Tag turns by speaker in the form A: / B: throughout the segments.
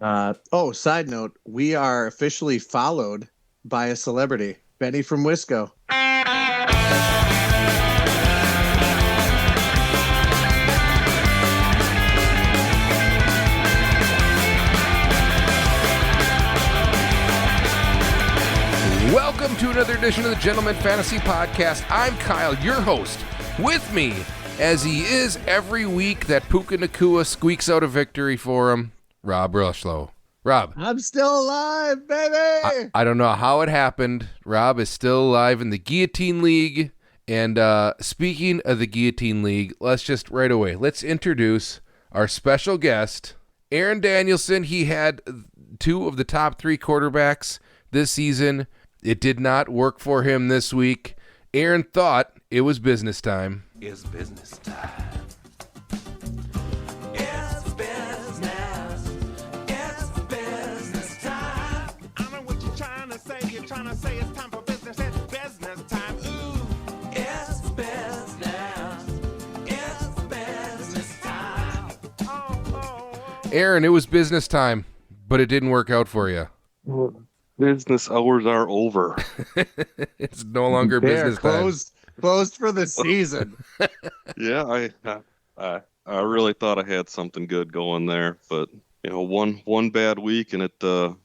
A: Side note, we are officially followed by a celebrity, Benny from Wisco.
B: Welcome to another edition of the Gentleman Fantasy Podcast. I'm Kyle, your host. With me, as he is every week that Puka Nakua squeaks out a victory for him, Rob Rushlow. Rob.
A: I'm still alive, baby!
B: I don't know how it happened. Rob is still alive in the Guillotine League. And speaking of the Guillotine League, let's introduce our special guest, Aaron Danielson. He had two of the top three quarterbacks this season. It did not work for him this week. Aaron thought it was business time.
C: It's business time. It's business. It's business time. I know what you're trying to say. You're trying to say it's time for business. It's business time. Ooh. It's business. It's business time.
B: Aaron, it was business time, but it didn't work out for you.
D: Business hours are over.
B: It's no longer business time.
A: Closed for the season.
D: Yeah, I really thought I had something good going there, but one bad week and it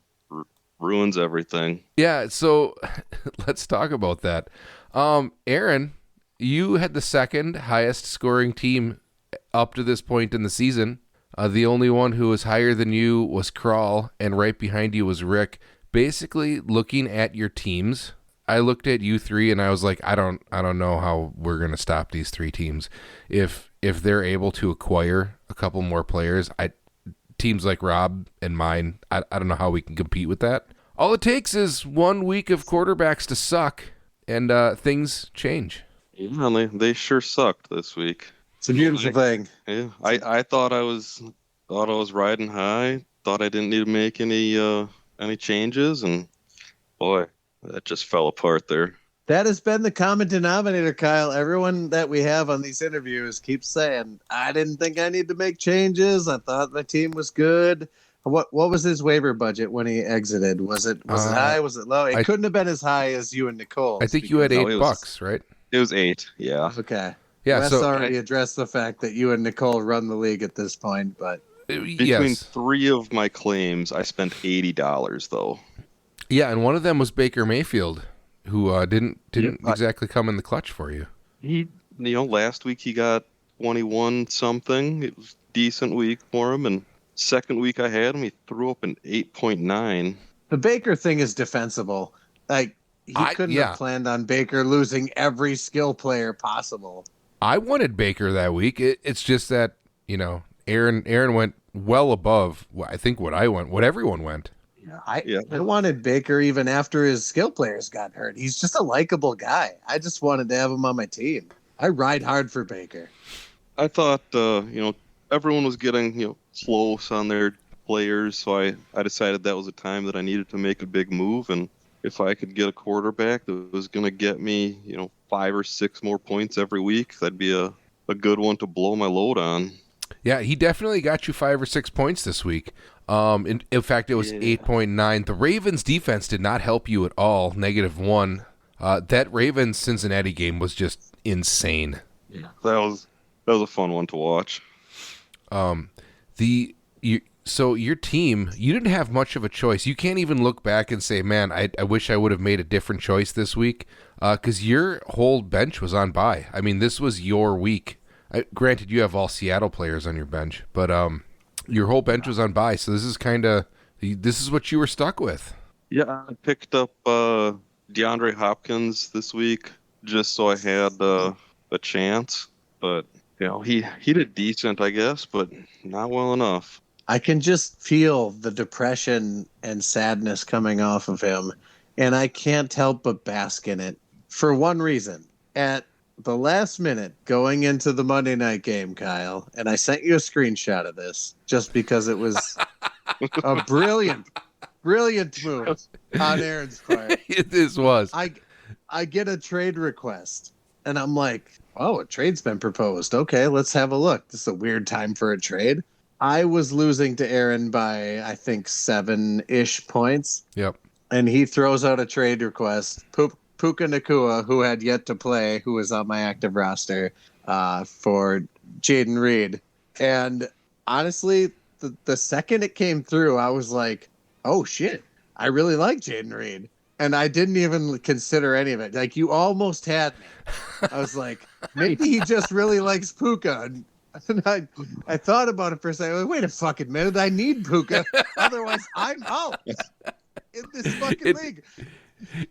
D: ruins everything.
B: Yeah, so let's talk about that. Aaron, you had the second highest scoring team up to this point in the season. The only one who was higher than you was Kral, and right behind you was Rick. Basically, looking at your teams, I looked at you three and I was like, I don't know how we're going to stop these three teams. If they're able to acquire a couple more players, teams like Rob and mine, I don't know how we can compete with that. All it takes is 1 week of quarterbacks to suck, and things change.
D: Yeah, they sure sucked this week.
A: It's a beautiful thing.
D: Yeah, I thought I was riding high. Thought I didn't need to make any changes, and boy, that just fell apart there.
A: That has been the common denominator, Kyle. Everyone that we have on these interviews keeps saying, I didn't think I need to make changes. I thought my team was good. What was his waiver budget when he exited? Was it high? Was it low? It couldn't have been as high as you and Nicole.
B: I think you had $8, right?
D: It was 8, yeah.
A: Okay.
B: Yeah,
A: Wes already addressed the fact that you and Nicole run the league at this point, but
D: between three of my claims, I spent $80 though.
B: Yeah, and one of them was Baker Mayfield, who didn't exactly come in the clutch for you.
D: He, last week he got 21 something. It was a decent week for him, and second week I had him, he threw up an 8.9.
A: The Baker thing is defensible. Like he couldn't have planned on Baker losing every skill player possible.
B: I wanted Baker that week. It's just that Aaron went well above I think what everyone went.
A: I wanted Baker even after his skill players got hurt. He's just a likable guy. I just wanted to have him on my team. I ride hard for Baker.
D: I thought, everyone was getting, close on their players, so I decided that was a time that I needed to make a big move, and if I could get a quarterback that was going to get me, 5 or 6 more points every week, that'd be a good one to blow my load on.
B: Yeah, he definitely got you 5 or 6 points this week. In fact, it was 8.9. The Ravens' defense did not help you at all, -1. That Ravens-Cincinnati game was just insane.
D: Yeah, that was a fun one to watch.
B: So your team, you didn't have much of a choice. You can't even look back and say, man, I wish I would have made a different choice this week, because your whole bench was on bye. I mean, this was your week. Granted, you have all Seattle players on your bench, but your whole bench was on bye, so this is what you were stuck with.
D: Yeah, I picked up DeAndre Hopkins this week just so I had a chance, but he did decent, I guess, but not well enough.
A: I can just feel the depression and sadness coming off of him, and I can't help but bask in it for one reason. At the last minute going into the Monday night game, Kyle, and I sent you a screenshot of this just because it was a brilliant move on Aaron's part.
B: This was.
A: I get a trade request, and I'm like, oh, a trade's been proposed. Okay, let's have a look. This is a weird time for a trade. I was losing to Aaron by, I think, 7-ish points.
B: Yep.
A: And he throws out a trade request. Puka Nakua, who had yet to play, who was on my active roster, for Jaden Reed. And honestly, the second it came through, I was like, oh, shit, I really like Jaden Reed. And I didn't even consider any of it. Like, you almost had me. I was like, maybe he just really likes Puka. And I thought about it for a second. Like, wait a fucking minute. I need Puka. Otherwise, I'm out in this fucking league.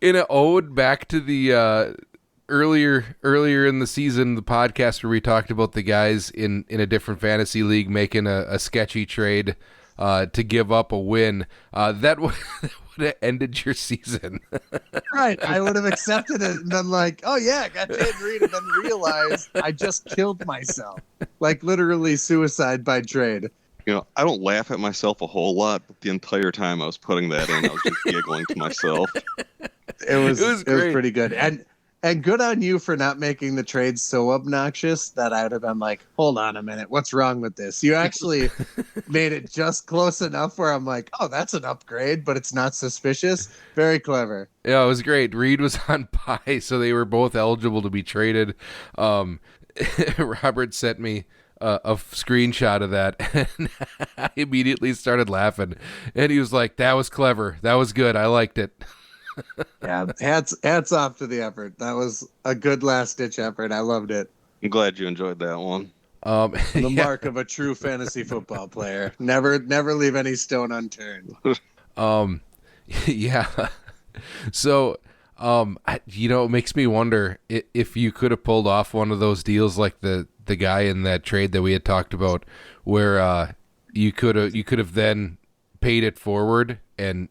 B: In an ode back to the earlier in the season, the podcast where we talked about the guys in a different fantasy league making a sketchy trade to give up a win, that would have ended your season.
A: Right. I would have accepted it and been like, oh, yeah, I got Jaden Reed, and then realized I just killed myself. Like, literally suicide by trade.
D: You know, I don't laugh at myself a whole lot, but the entire time I was putting that in, I was just giggling to myself.
A: It was pretty good. And good on you for not making the trade so obnoxious that I would have been like, hold on a minute, what's wrong with this? You actually made it just close enough where I'm like, oh, that's an upgrade, but it's not suspicious. Very clever.
B: Yeah, it was great. Reed was on bye, so they were both eligible to be traded. Robert sent me a screenshot of that, and I immediately started laughing. And he was like, that was clever. That was good. I liked it.
A: Yeah, hats off to the effort. That was a good last-ditch effort. I loved it.
D: I'm glad you enjoyed that one.
A: The mark of a true fantasy football player. Never leave any stone unturned.
B: Yeah. So, it makes me wonder if you could have pulled off one of those deals like the guy in that trade that we had talked about, where you could have then paid it forward and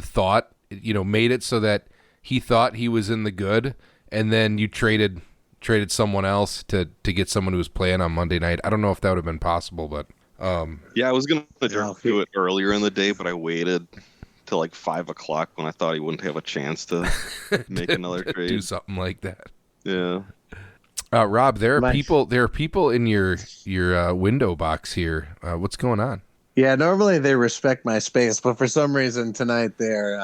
B: thought, made it so that he thought he was in the good, and then you traded someone else to get someone who was playing on Monday night. I don't know if that would have been possible, but
D: yeah, I was gonna do it earlier in the day, but I waited till like 5 o'clock when I thought he wouldn't have a chance to make another trade.
B: Do something like that.
D: Yeah.
B: Rob, there are people in your window box here. What's going on?
A: Yeah, normally they respect my space, but for some reason tonight they're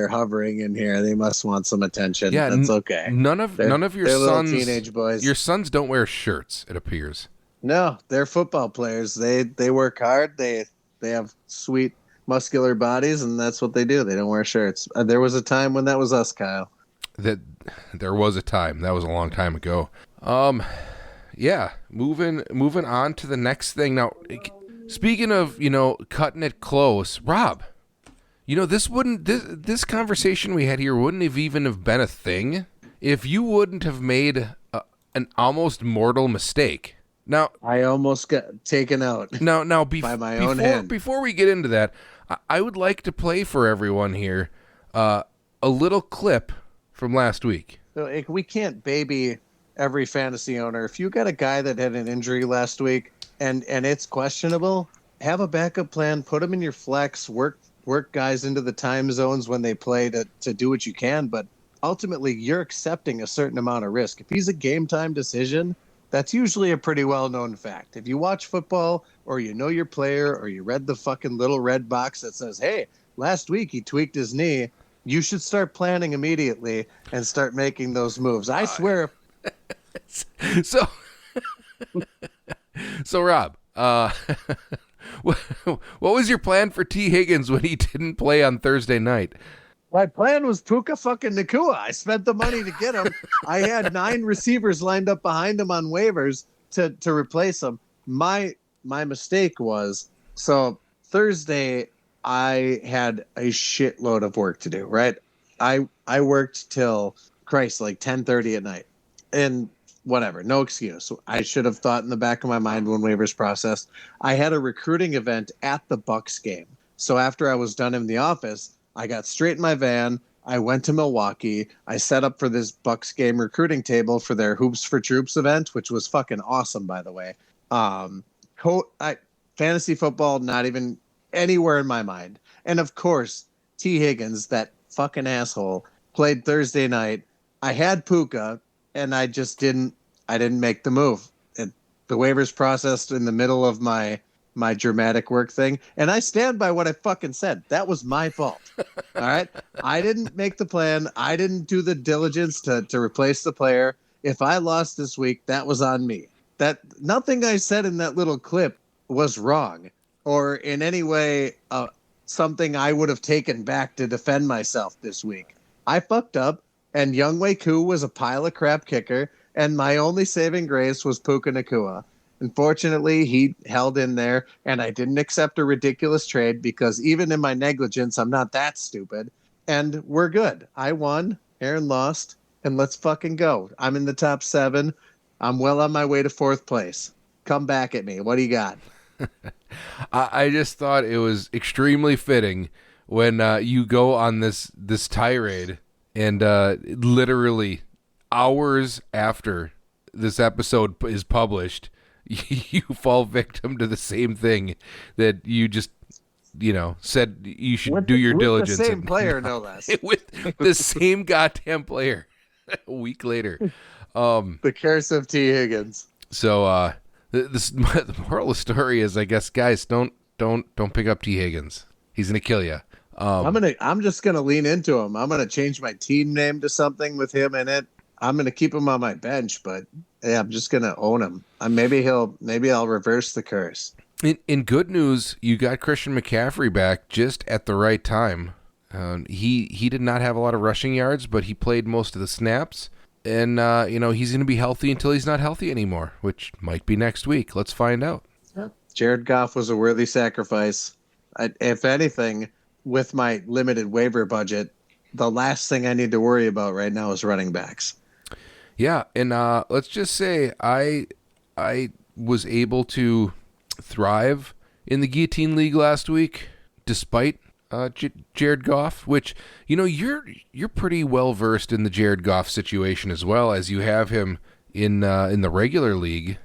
A: hovering in here. They must want some attention. Yeah, that's okay.
B: None of your sons,
A: teenage boys.
B: Your sons don't wear shirts, it appears.
A: No, they're football players. They work hard. They have sweet muscular bodies, and that's what they do. They don't wear shirts. There was a time when that was us, Kyle.
B: There was a time. That was a long time ago. Yeah. Moving on to the next thing now. Speaking of, cutting it close, Rob, this conversation we had here wouldn't have even have been a thing if you wouldn't have made an almost mortal mistake. Now,
A: I almost got taken out.
B: Now,
A: by my own hand.
B: Before we get into that, I would like to play for everyone here a little clip from last week.
A: So we can't baby every fantasy owner. If you got a guy that had an injury last week, and it's questionable, have a backup plan, put them in your flex, work guys into the time zones when they play to do what you can, but ultimately you're accepting a certain amount of risk. If he's a game time decision, that's usually a pretty well-known fact. If you watch football or you know your player or you read the fucking little red box that says, hey, last week he tweaked his knee, you should start planning immediately and start making those moves. I swear.
B: So Rob, what was your plan for Tee Higgins when he didn't play on Thursday night?
A: My plan was Puka fucking Nakua. I spent the money to get him. I had 9 receivers lined up behind him on waivers to replace him. My mistake was, so Thursday I had a shitload of work to do, right? I worked till Christ, like 10:30 at night. And whatever, no excuse. I should have thought in the back of my mind when waivers processed. I had a recruiting event at the Bucks game. So after I was done in the office, I got straight in my van. I went to Milwaukee. I set up for this Bucks game recruiting table for their Hoops for Troops event, which was fucking awesome, by the way. Fantasy football, not even anywhere in my mind. And of course, Tee Higgins, that fucking asshole, played Thursday night. I had Puka, and I just didn't make the move. The waivers processed in the middle of my my dramatic work thing. And I stand by what I fucking said. That was my fault. All right. I didn't make the plan. I didn't do the diligence to replace the player. If I lost this week, that was on me. That nothing I said in that little clip was wrong or in any way something I would have taken back to defend myself this week. I fucked up, and Younghoe Koo was a pile of crap kicker, and my only saving grace was Puka Nacua. Unfortunately, he held in there, and I didn't accept a ridiculous trade because even in my negligence, I'm not that stupid. And we're good. I won, Aaron lost, and let's fucking go. I'm in the top 7. I'm well on my way to 4th place. Come back at me. What do you got?
B: I just thought it was extremely fitting when you go on this tirade and literally hours after this episode is published, you fall victim to the same thing that you just, said you should do your diligence.
A: The same player, no less.
B: With the same goddamn player a week later.
A: The curse of Tee Higgins.
B: So the moral of the story is, I guess, guys, don't pick up Tee Higgins. He's gonna kill you.
A: I'm just gonna lean into him. I'm gonna change my team name to something with him in it. I'm gonna keep him on my bench, but yeah, I'm just gonna own him. Maybe I'll reverse the curse.
B: In good news, you got Christian McCaffrey back just at the right time. He did not have a lot of rushing yards, but he played most of the snaps. And, he's going to be healthy until he's not healthy anymore, which might be next week. Let's find out.
A: Jared Goff was a worthy sacrifice. If anything, with my limited waiver budget, the last thing I need to worry about right now is running backs.
B: Yeah, and let's just say I was able to thrive in the Guillotine League last week, despite Jared Goff, which, you're pretty well versed in the Jared Goff situation as well, as you have him in the regular league.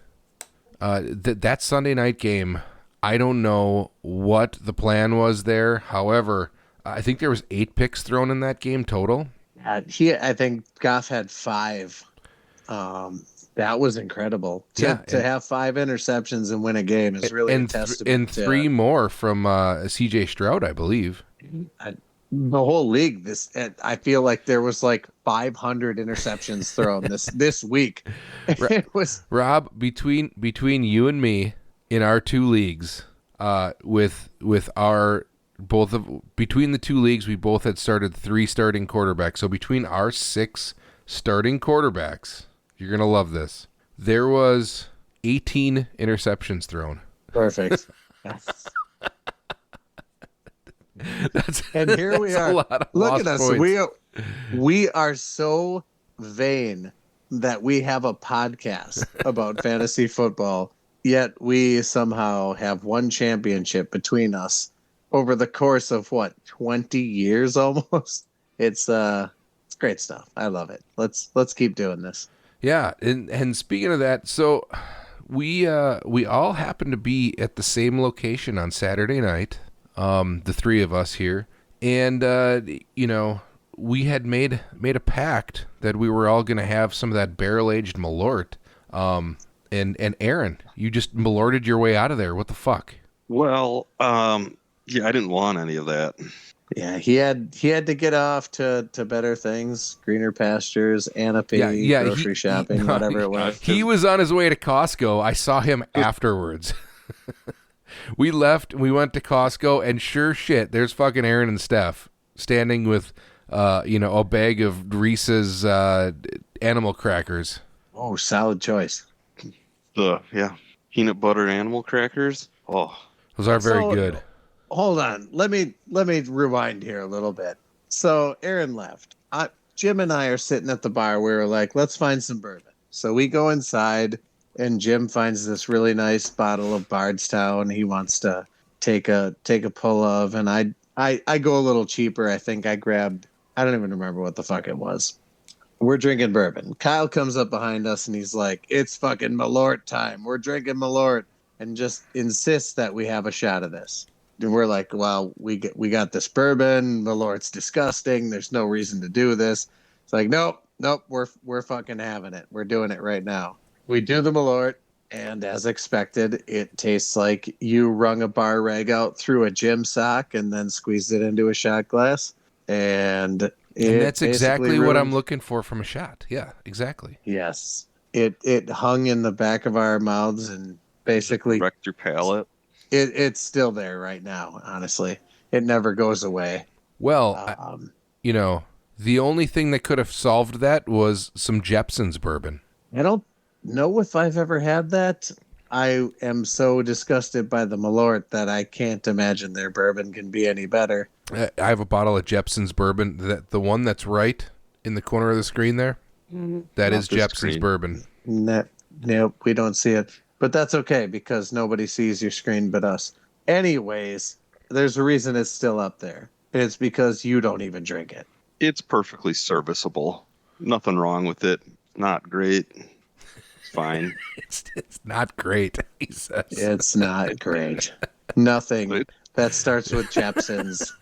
B: That Sunday night game, I don't know what the plan was there. However, I think there was 8 picks thrown in that game total.
A: I think Goff had 5. That was incredible. To have 5 interceptions and win a game is really a testament.
B: And 3 more from C.J. Stroud, I believe.
A: The whole league, I feel like there was like 500 interceptions thrown this week. It was
B: Rob, between you and me in our 2 leagues, with our between the 2 leagues, we both had started 3 starting quarterbacks. So between our 6 starting quarterbacks, you're gonna love this. There was 18 interceptions thrown.
A: Perfect. And here we are. Look at us.
B: Points.
A: We are so vain that we have a podcast about fantasy football, yet we somehow have one championship between us over the course of 20 years almost. It's great stuff. I love it. Let's keep doing this.
B: Yeah, and speaking of that, so we all happened to be at the same location on Saturday night. The 3 of us here, and we had made a pact that we were all going to have some of that barrel-aged Malort. And Aaron, you just Malorted your way out of there. What the fuck?
D: Well, yeah, I didn't want any of that.
A: Yeah, he had to get off to better things, greener pastures, Anape, grocery shopping, whatever it was.
B: He was on his way to Costco. I saw him afterwards. We left, we went to Costco, and sure shit, there's fucking Aaron and Steph standing with, a bag of Reese's animal crackers.
A: Oh, solid choice.
D: Peanut butter animal crackers. Oh,
B: those are very good.
A: Hold on, let me rewind here a little bit. So Aaron left. Jim and I are sitting at the bar. We were like, let's find some bourbon. So we go inside. And Jim finds this really nice bottle of Bardstown. He wants to take a pull of, and I go a little cheaper. I think I grabbed, I don't even remember what the fuck it was. We're drinking bourbon. Kyle comes up behind us and he's like, "It's fucking Malort time. We're drinking Malort," and just insists that we have a shot of this. And we're like, "Well, we got this bourbon. Malort's disgusting. There's no reason to do this." It's like, nope, we're fucking having it. We're doing it right now. We do the Malort. And as expected, it tastes like you wrung a bar rag out through a gym sock and then squeezed it into a shot glass. And
B: that's exactly what I'm
A: ruined-
B: looking for from a shot. Yeah, exactly.
A: Yes. It hung in the back of our mouths and basically
D: Wrecked your palate.
A: it's still there right now, honestly. It never goes away.
B: Well,
A: Um,
B: the only thing that could have solved that was some Jepson's bourbon.
A: I don't know if I've ever had that. I am so disgusted by the Malort that I can't imagine their bourbon can be any better.
B: I have a bottle of Jepson's bourbon. The one that's right in the corner of the screen there, that
D: Not
B: is
D: the
B: Jepson's
D: screen.
B: bourbon.
A: Nope, we don't see it. But that's okay because nobody sees your screen but us. Anyways, there's a reason it's still up there. And it's because you don't even drink it.
D: It's perfectly serviceable. Nothing wrong with it. Not great. It's fine.
B: It's not great, he says.
A: It's not great. Nothing
D: Right.
A: that starts with Jepson's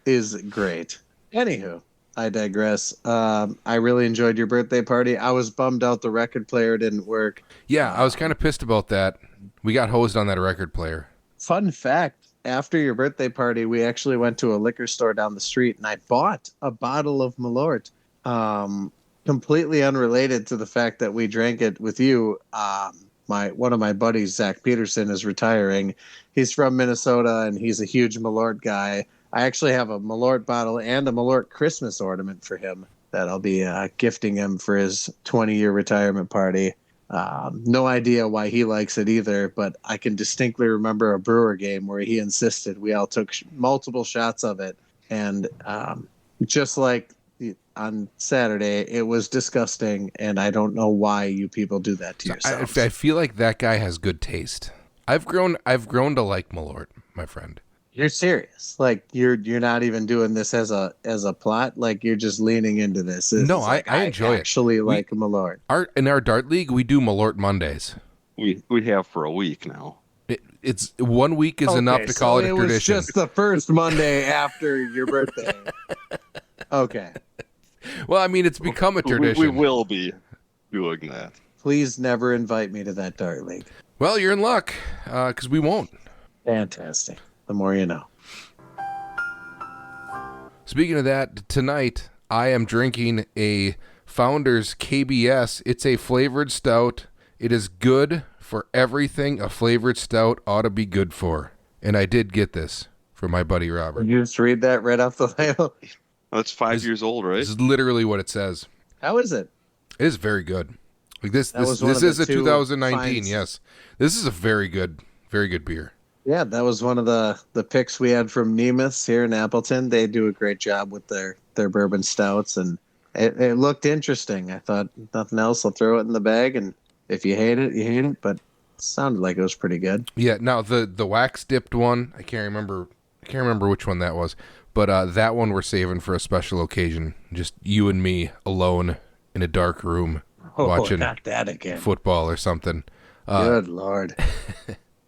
A: is great. Anywho, I digress. I really enjoyed your birthday party. I was bummed out the record player didn't work.
B: Yeah, I was kind of pissed about that. We got hosed on that record player.
A: Fun fact, after your birthday party, we actually went to a liquor store down the street and I bought a bottle of Malort. Completely unrelated to the fact that we drank it with you. One of my buddies, Zach Peterson, is retiring. He's from Minnesota and he's a huge Malort guy. I actually have a Malort bottle and a Malort Christmas ornament for him that I'll be gifting him for his 20-year retirement party. No idea why he likes it either, but I can distinctly remember a Brewer game where he insisted we all took multiple shots of it. And just like on Saturday, it was disgusting, and I don't know why you people do that to yourselves.
B: I feel like that guy has good taste. I've grown to like Malort, my friend.
A: You're serious? Like you're not even doing this as a plot? Like you're just leaning into this? It's
B: No,
A: like,
B: I enjoy it.
A: Actually, like Malort.
B: In our dart league, we do Malort Mondays.
D: We have for a week now.
B: It's 1 week is enough to call it a tradition.
A: It was just the first Monday after your birthday. Okay.
B: Well, I mean, it's become a tradition.
D: We will be doing that.
A: Please never invite me to that dart league.
B: Well, you're in luck, because we won't.
A: Fantastic. The more you know.
B: Speaking of that, tonight I am drinking a Founders KBS. It's a flavored stout. It is good for everything a flavored stout ought to be good for. And I did get this from my buddy Robert.
A: You just read that right off the label.
D: That's 5 years old, right?
B: This is literally what it says.
A: How is it?
B: It is very good. Like this
A: was one
B: this
A: of
B: is
A: the
B: a
A: two
B: 2019,
A: finds.
B: yes. This is a very good beer.
A: Yeah, that was one of the picks we had from Nemeth here in Appleton. They do a great job with their bourbon stouts, and it looked interesting. I thought nothing else, I'll throw it in the bag, and if you hate it, you hate it. But it sounded like it was pretty good.
B: Yeah, now the wax dipped one, I can't remember which one that was, but that one we're saving for a special occasion. Just you and me alone in a dark room watching
A: not that again.
B: football or something.
A: Good Lord.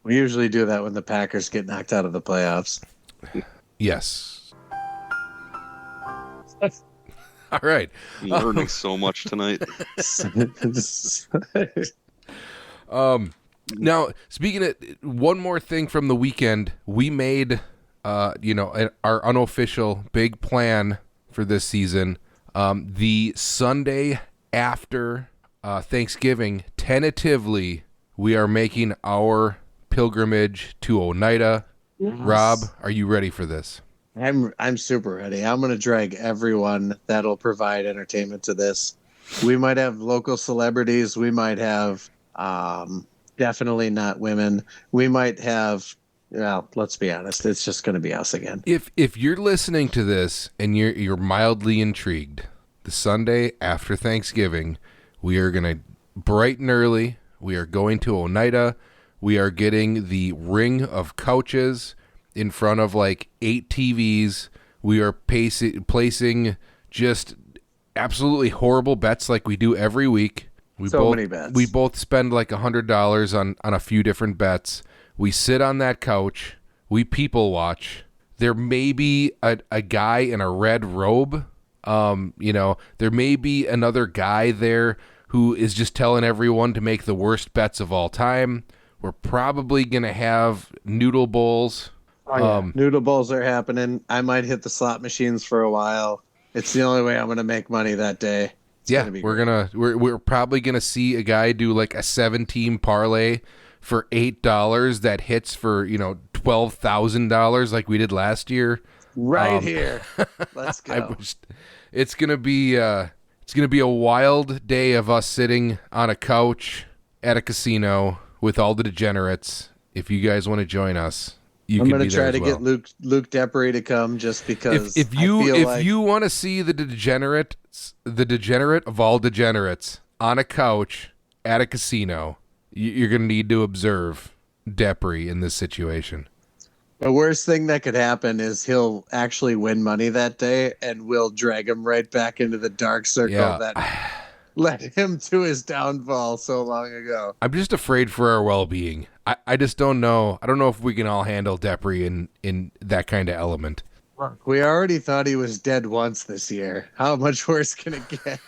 A: We usually do that when the Packers get knocked out of the playoffs.
B: Yes. All right.
D: I'm learning so much tonight.
B: Now, speaking of one more thing from the weekend, we made, our unofficial big plan for this season. The Sunday after Thanksgiving, tentatively, we are making our pilgrimage to Oneida.
A: Yes.
B: Rob, are you ready for this?
A: I'm super ready. I'm going to drag everyone that'll provide entertainment to this. We might have local celebrities. We might have definitely not women. We might have, well, let's be honest, it's just going to be us again.
B: If you're listening to this and you're mildly intrigued, the Sunday after Thanksgiving, we are going to bright and early. We are going to Oneida. We are getting the ring of couches in front of like 8 TVs. We are placing just absolutely horrible bets like we do every week.
A: Many bets.
B: We both spend like $100 on a few different bets. We sit on that couch. We people watch. There may be a guy in a red robe. There may be another guy there who is just telling everyone to make the worst bets of all time. We're probably going to have noodle bowls.
A: Noodle bowls are happening. I might hit the slot machines for a while. It's the only way I'm going to make money that day.
B: We're probably going to see a guy do like a 7-team parlay for $8 that hits for, $12,000 like we did last year.
A: Right here. Let's go.
B: It's going to be a wild day of us sitting on a couch at a casino with all the degenerates. If you guys want to join us, I'm going to try to
A: get Luke Deppery to come just because
B: if you want to see the degenerate of all degenerates on a couch at a casino, you're going to need to observe Deppery in this situation.
A: The worst thing that could happen is he'll actually win money that day, and we'll drag him right back into the dark circle that led him to his downfall so long ago.
B: I'm just afraid for our well-being. I just don't know. I don't know if we can all handle Deppery in that kind of element.
A: Look, we already thought he was dead once this year. How much worse can it get?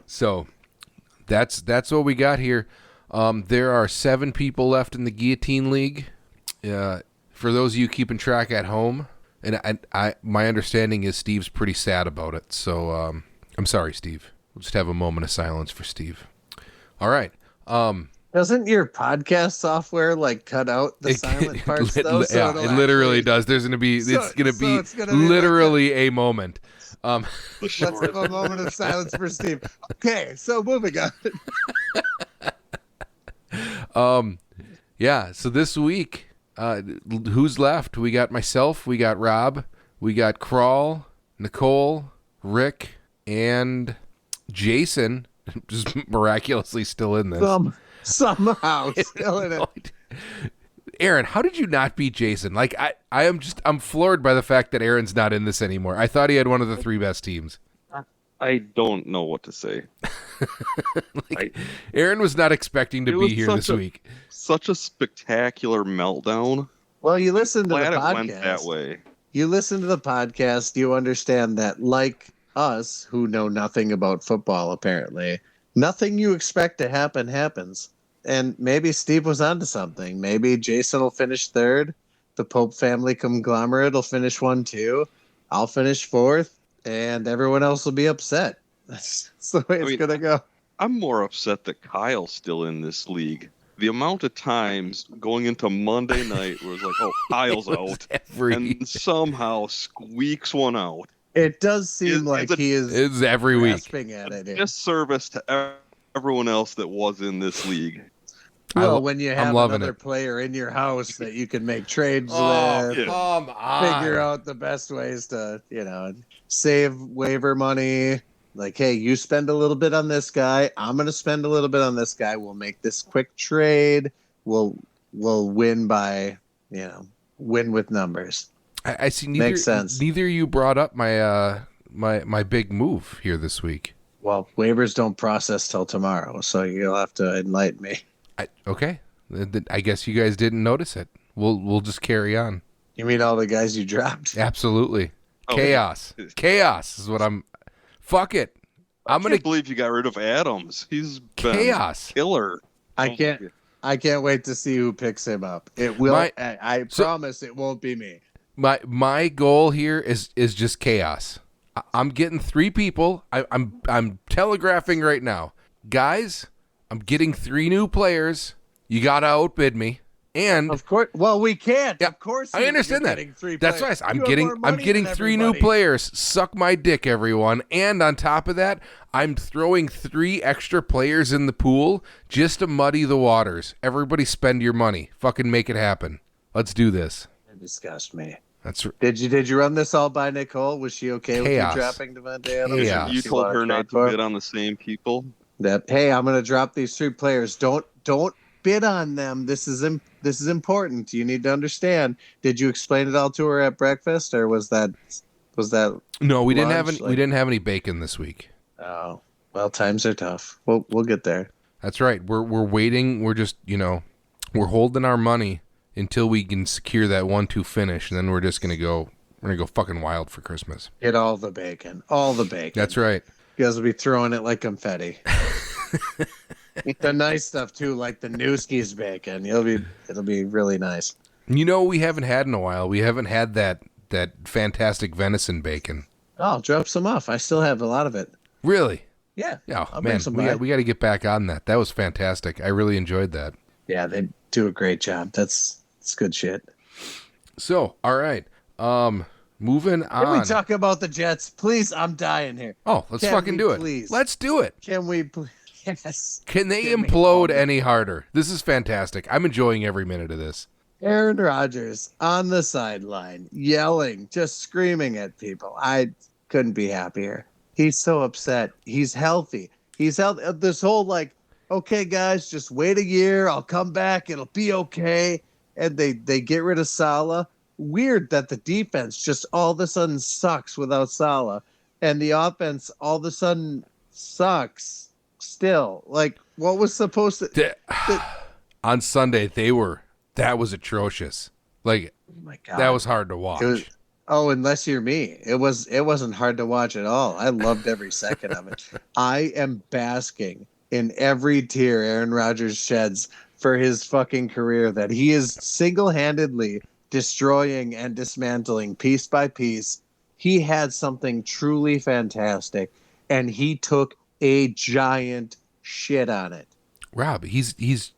B: So that's what we got here. There are 7 people left in the Guillotine League. For those of you keeping track at home, and my understanding is Steve's pretty sad about it. So I'm sorry, Steve. We'll just have a moment of silence for Steve. All right.
A: Doesn't your podcast software cut out the silent parts though?
B: It literally does. There's going to be literally a moment.
A: Let's have a moment of silence for Steve. Okay, so moving on.
B: So this week, who's left? We got myself, we got Rob, we got Crawl, Nicole, Rick, and Jason, just miraculously still in this.
A: Somehow still in it.
B: Aaron, how did you not beat Jason? I'm floored by the fact that Aaron's not in this anymore. I thought he had one of the 3 best teams.
D: I don't know what to say.
B: Aaron was not expecting to be here this week.
D: Such a spectacular meltdown.
A: Well, you listen to the podcast.
D: It went that way.
A: You listen to the podcast, you understand that, like us, who know nothing about football, apparently, nothing you expect to happen happens. And maybe Steve was onto something. Maybe Jason will finish 3rd. The Pope family conglomerate will finish 1, 2. I'll finish 4th. And everyone else will be upset. That's the way it's going to go.
D: I'm more upset that Kyle's still in this league. The amount of times going into Monday night was like, oh, Kyle's out. And somehow squeaks one out.
A: It does seem he is
B: every week.
A: At it.
D: Disservice to everyone else that was in this league.
A: Well, when you have another player in your house that you can make trades with,
B: come on.
A: Figure out the best ways to, save waiver money. Like, hey, you spend a little bit on this guy. I'm going to spend a little bit on this guy. We'll make this quick trade. We'll win by, win with numbers.
B: I see.
A: Makes sense.
B: Neither of you brought up my big move here this week.
A: Well, waivers don't process till tomorrow, so you'll have to enlighten me.
B: Okay. I guess you guys didn't notice it. We'll just carry on.
A: You mean all the guys you dropped?
B: Absolutely. Chaos. Chaos is what I'm. Fuck it.
D: I can't believe you got rid of Adams. He's been
B: chaos
D: killer.
A: I can't wait to see who picks him up. It will. I promise it won't be me.
B: My goal here is just chaos. I'm getting 3 people. I'm telegraphing right now, guys. I'm getting 3 new players. You gotta outbid me, and
A: of course. Well, we can't.
B: Yeah,
A: of course,
B: I understand that. That's why I'm getting 3 new players. Suck my dick, everyone. And on top of that, I'm throwing 3 extra players in the pool just to muddy the waters. Everybody, spend your money. Fucking make it happen. Let's do this.
A: It disgusts me.
B: That's
A: Did you run this all by Nicole? Was she okay with you dropping Devontae Adams?
B: Yeah.
D: You told her not to bid on the same people.
A: Hey, I'm going to drop these 3 players. Don't bid on them. This is important. You need to understand. Did you explain it all to her at breakfast, or was that?
B: No, we didn't have any bacon this week.
A: Oh, well, times are tough. We'll get there.
B: That's right. We're waiting. We're just we're holding our money until we can secure that 1-2 finish, and then we're just gonna go fucking wild for Christmas.
A: Get all the bacon. All the bacon.
B: That's right.
A: You guys will be throwing it like confetti. The nice stuff too, like the Newski's bacon. It'll be really nice.
B: You know, we haven't had in a while. We haven't had that fantastic venison bacon.
A: Oh, I'll drop some off. I still have a lot of it.
B: Really?
A: Yeah.
B: Yeah,
A: I'll bring
B: man,
A: some
B: we
A: by.
B: got to get back on that. That was fantastic. I really enjoyed that.
A: Yeah, they do a great job. It's good shit.
B: So, all right. Moving on.
A: Can we talk about the Jets? Please, I'm dying here.
B: Oh, let's
A: Can
B: fucking
A: we
B: do it.
A: please?
B: Let's do it.
A: Can we please? Yes.
B: Can they
A: Give me
B: implode
A: all the-
B: any harder? This is fantastic. I'm enjoying every minute of this.
A: Aaron Rodgers on the sideline, yelling, just screaming at people. I couldn't be happier. He's so upset. He's healthy. He's healthy. This whole like, okay, guys, just wait a year. I'll come back. It'll be okay. And they get rid of Salah. Weird that the defense just all of a sudden sucks without Salah, and the offense all of a sudden sucks still. Like, what was supposed to?
B: On Sunday, that was atrocious. Like,
A: Oh my God,
B: that was hard to watch.
A: It was, unless you're me, it wasn't hard to watch at all. I loved every second of it. I am basking in every tear Aaron Rodgers sheds for his fucking career that he is single-handedly destroying and dismantling piece by piece. He had something truly fantastic, and he took a giant shit on it.
B: Rob, he's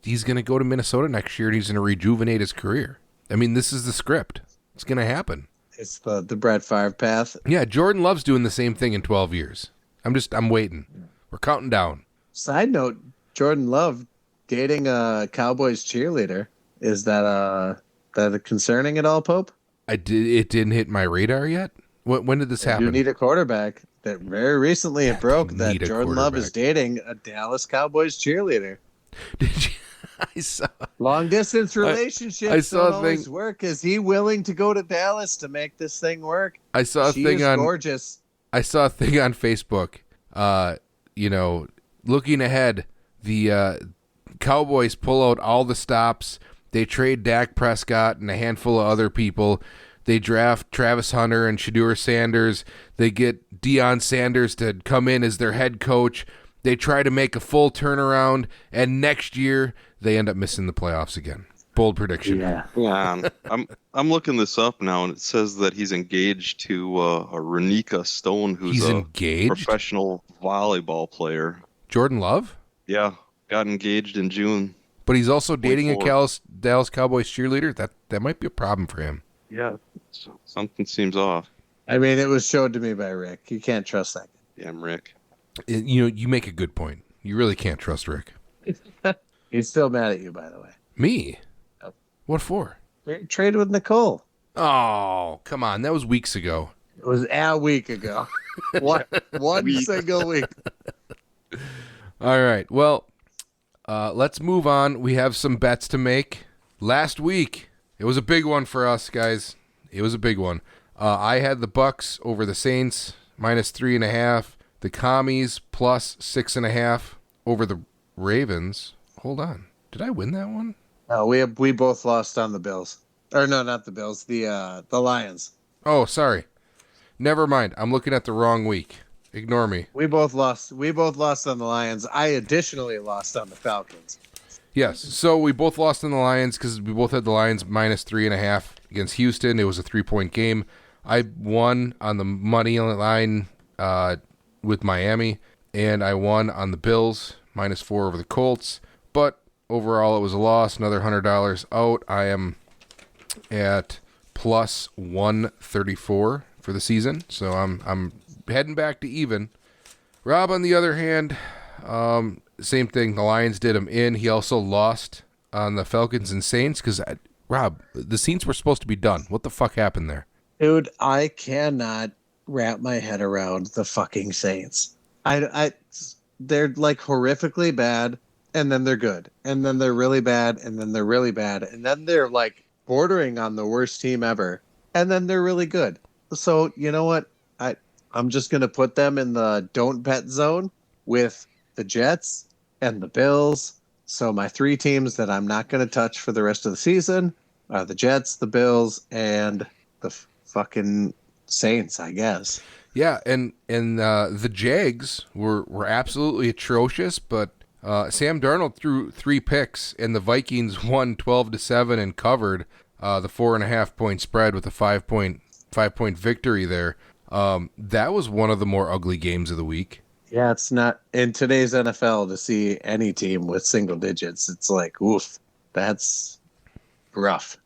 B: going to go to Minnesota next year and he's going to rejuvenate his career. I mean, this is the script. It's going to happen.
A: It's the Brett Favre path.
B: Yeah, Jordan Love's doing the same thing in 12 years. I'm waiting. We're counting down.
A: Side note, Jordan Love dating a Cowboys cheerleader. Is that concerning at all, Pope?
B: It didn't hit my radar yet. When did this happen?
A: You need a quarterback. That very recently it broke that
B: need a
A: Jordan Love is
B: quarterback.
A: dating a Dallas Cowboys cheerleader.
B: Did you? I saw.
A: Long distance relationships
B: I saw
A: don't
B: a
A: always
B: thing-
A: work. Is he willing to go to Dallas to make this thing work?
B: I saw a
A: She
B: thing
A: is
B: on.
A: gorgeous.
B: I saw a thing on Facebook. Looking ahead, the Cowboys pull out all the stops. They trade Dak Prescott and a handful of other people. They draft Travis Hunter and Shedeur Sanders. They get Deion Sanders to come in as their head coach. They try to make a full turnaround, and next year they end up missing the playoffs again. Bold prediction.
A: Yeah.
D: Yeah, I'm looking this up now, and it says that he's engaged to a Renika Stone, who's
B: He's
D: a
B: engaged?
D: professional volleyball player.
B: Jordan Love?
D: Yeah, got engaged in June.
B: But he's also dating a
D: 24.
B: Dallas Cowboys cheerleader? That might be a problem for him.
D: Yeah, something seems off.
A: I mean, it was showed to me by Rick. You can't trust that.
D: Damn, Rick.
B: You make a good point. You really can't trust Rick.
A: He's still mad at you, by the way.
B: Me?
A: Yep.
B: What for?
A: Trade with Nicole.
B: Oh, come on. That was weeks ago.
A: It was a week ago. One single week.
B: All right. Well, let's move on. We have some bets to make. Last week, it was a big one for us, guys. It was a big one. I had the Bucks over the Saints, -3.5. The Commies, +6.5 over the Ravens. Hold on. Did I win that one?
A: No, we both lost on the Bills. Or no, not the Bills. The Lions.
B: Oh, sorry. Never mind. I'm looking at the wrong week. Ignore me.
A: We both lost. We both lost on the Lions. I additionally lost on the Falcons.
B: Yes. So we both lost on the Lions because we both had the Lions -3.5 against Houston. It was a 3-point game. I won on the money line with Miami, and I won on the Bills -4 over the Colts. But overall, it was a loss. Another $100 out. I am at +134 for the season, so I'm heading back to even. Rob, on the other hand, same thing. The Lions did him in. He also lost on the Falcons and Saints because, Rob, the Saints were supposed to be done. What the fuck happened there?
A: Dude, I cannot wrap my head around the fucking Saints. They're like horrifically bad, and then they're good, and then they're really bad, and then they're really bad, and then they're like bordering on the worst team ever, and then they're really good. So you know what? I'm just gonna put them in the don't bet zone with the Jets and the Bills. So my three teams that I'm not gonna touch for the rest of the season are the Jets, the Bills, and the fucking Saints, I guess.
B: Yeah, and the Jags were absolutely atrocious, but Sam Darnold threw 3 picks, and the Vikings won 12-7 and covered the 4.5-point spread with a 5-point victory there. That was one of the more ugly games of the week.
A: Yeah, it's not in today's NFL to see any team with single digits. It's like, oof, that's rough.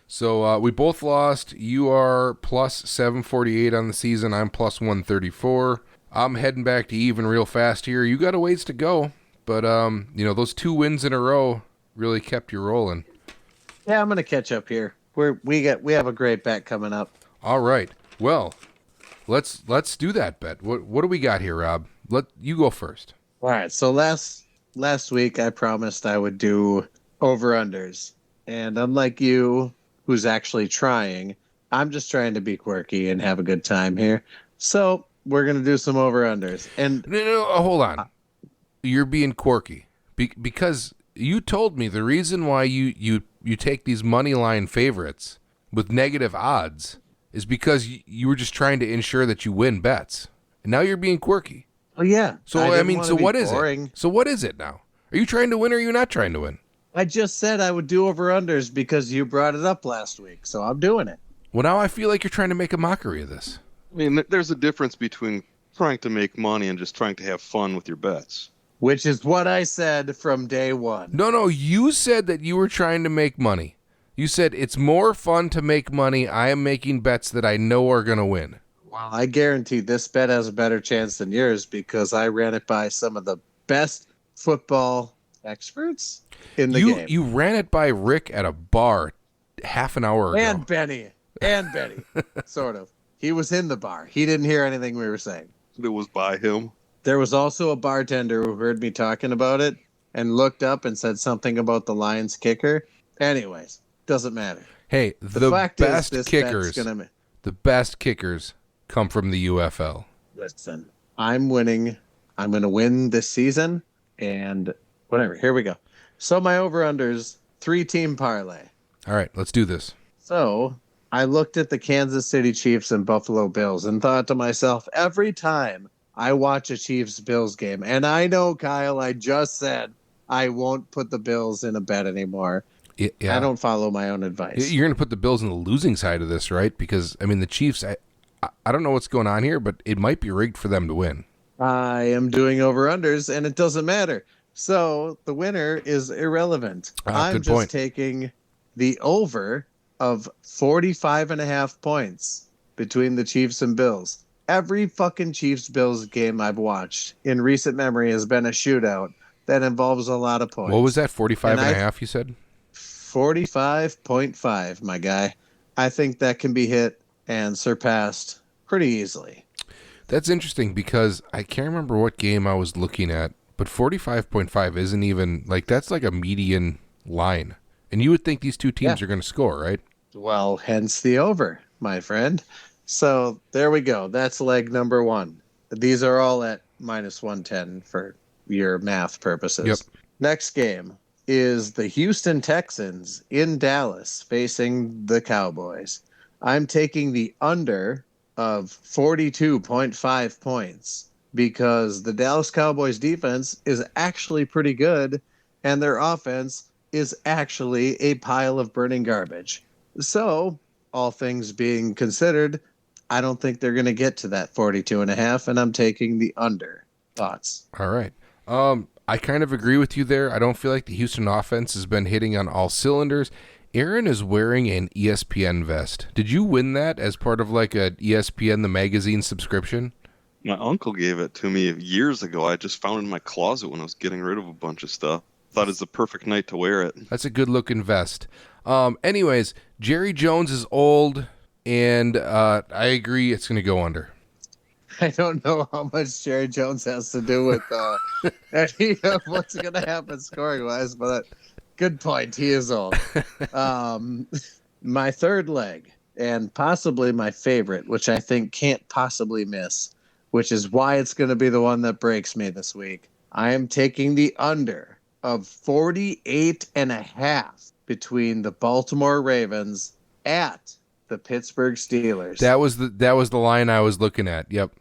B: So we both lost. You are plus 748 on the season. I'm plus 134. I'm heading back to even real fast here. You got a ways to go, but those 2 wins in a row really kept you rolling.
A: Yeah, I'm gonna catch up here. We have a great bet coming up.
B: All right. Well, let's do that bet. What do we got here, Rob? You go first.
A: All right. So last week I promised I would do over-unders. And unlike you, who's actually trying, I'm just trying to be quirky and have a good time here. So we're going to do some over-unders. And
B: No, hold on. You're being quirky. Because you told me the reason why you take these money line favorites with negative odds is because you were just trying to ensure that you win bets. And now you're being quirky.
A: oh, yeah.
B: So what is it? So what is it now? Are you trying to win or are you not trying to win?
A: I just said I would do over-unders because you brought it up last week. So I'm doing it.
B: Well, now I feel like you're trying to make a mockery of this.
D: I mean, there's a difference between trying to make money and just trying to have fun with your bets.
A: Which is what I said from day one.
B: No, you said that you were trying to make money. You said it's more fun to make money. I am making bets that I know are going to win.
A: Well, I guarantee this bet has a better chance than yours because I ran it by some of the best football experts in the game.
B: You ran it by Rick at a bar half an hour ago.
A: And Benny, sort of. He was in the bar. He didn't hear anything we were saying.
D: It was by him.
A: There was also a bartender who heard me talking about it and looked up and said something about the Lions kicker. Anyways, doesn't matter.
B: Hey, the
A: fact
B: best
A: is, this
B: kickers,
A: bet's gonna...
B: the best kickers come from the UFL.
A: Listen, I'm winning. I'm going to win this season and whatever. Here we go. So my over-unders, 3-team parlay.
B: All right, let's do this.
A: So I looked at the Kansas City Chiefs and Buffalo Bills and thought to myself, every time I watch a Chiefs-Bills game, and I know, Kyle, I just said I won't put the Bills in a bet anymore.
B: Yeah.
A: I don't follow my own advice.
B: You're going to put the Bills in the losing side of this, right? Because, I mean, the Chiefs, I don't know what's going on here, but it might be rigged for them to win.
A: I am doing over-unders, and it doesn't matter. So the winner is irrelevant. I'm
B: good
A: just
B: point.
A: taking the over of 45.5 points between the Chiefs and Bills. Every fucking Chiefs-Bills game I've watched in recent memory has been a shootout that involves a lot of points.
B: What was that, 45 and a half, you said?
A: 45.5, my guy. I think that can be hit and surpassed pretty easily.
B: That's interesting because I can't remember what game I was looking at, but 45.5 isn't even, that's like a median line. And you would think these two teams are going to score, right?
A: Well, hence the over, my friend. So there we go. That's leg number 1. These are all at minus 110 for your math purposes.
B: Yep.
A: Next game is the Houston Texans in Dallas facing the Cowboys. I'm taking the under of 42.5 points because the Dallas Cowboys defense is actually pretty good and their offense is actually a pile of burning garbage. So, all things being considered, I don't think they're going to get to that 42.5, and I'm taking the under. Thoughts?
B: All right. I kind of agree with you there. I don't feel like the Houston offense has been hitting on all cylinders. Aaron is wearing an ESPN vest. Did you win that as part of like a ESPN the magazine subscription?
D: My uncle gave it to me years ago. I just found it in my closet when I was getting rid of a bunch of stuff. Thought it's the perfect night to wear it.
B: That's a good looking vest. Anyways, Jerry Jones is old, and I agree it's going to go under.
A: I don't know how much Jerry Jones has to do with any of what's going to happen scoring-wise, but good point. He is old. My third leg, and possibly my favorite, which I think can't possibly miss, which is why it's going to be the one that breaks me this week. I am taking the under of 48.5 between the Baltimore Ravens at the Pittsburgh Steelers.
B: That was the line I was looking at. Yep.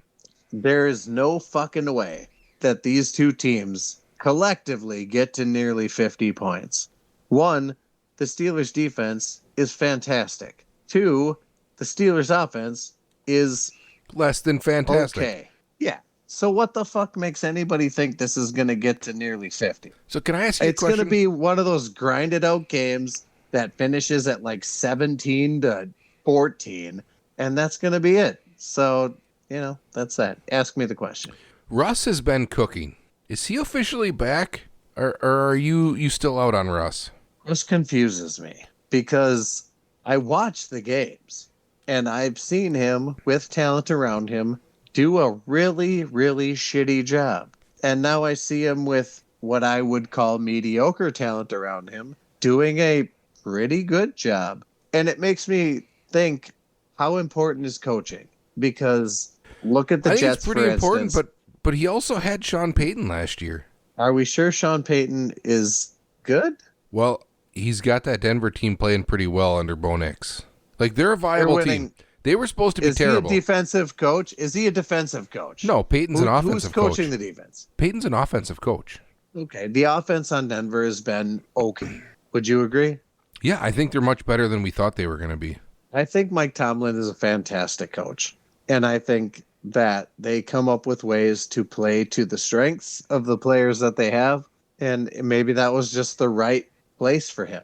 A: There is no fucking way that these two teams collectively get to nearly 50 points. One, the Steelers defense is fantastic. Two, the Steelers offense is
B: Less than fantastic.
A: okay. Yeah. So what the fuck makes anybody think this is going to get to nearly 50?
B: So can I ask you a
A: It's going
B: question?
A: to be one of those grinded out games that finishes at like 17-14, and that's going to be it. So, that's that. Ask me the question.
B: Russ has been cooking. Is he officially back, or are you still out on Russ?
A: This confuses me because I watch the games and I've seen him with talent around him do a really, really shitty job. And now I see him with what I would call mediocre talent around him doing a pretty good job. And it makes me think, how important is coaching? Because look at the
B: I think
A: Jets,
B: it's pretty
A: for
B: important,
A: instance.
B: but he also had Sean Payton last year.
A: Are we sure Sean Payton is good?
B: Well, he's got that Denver team playing pretty well under Bo Nix. Like, they're a viable team. They were supposed to be
A: Is
B: terrible.
A: he a defensive coach? Is he a defensive coach?
B: No, Peyton's an offensive coach.
A: Who's coaching the defense?
B: Peyton's an offensive coach.
A: Okay, the offense on Denver has been okay. Would you agree?
B: Yeah, I think they're much better than we thought they were going to be.
A: I think Mike Tomlin is a fantastic coach. And I think that they come up with ways to play to the strengths of the players that they have. And maybe that was just the right place for him.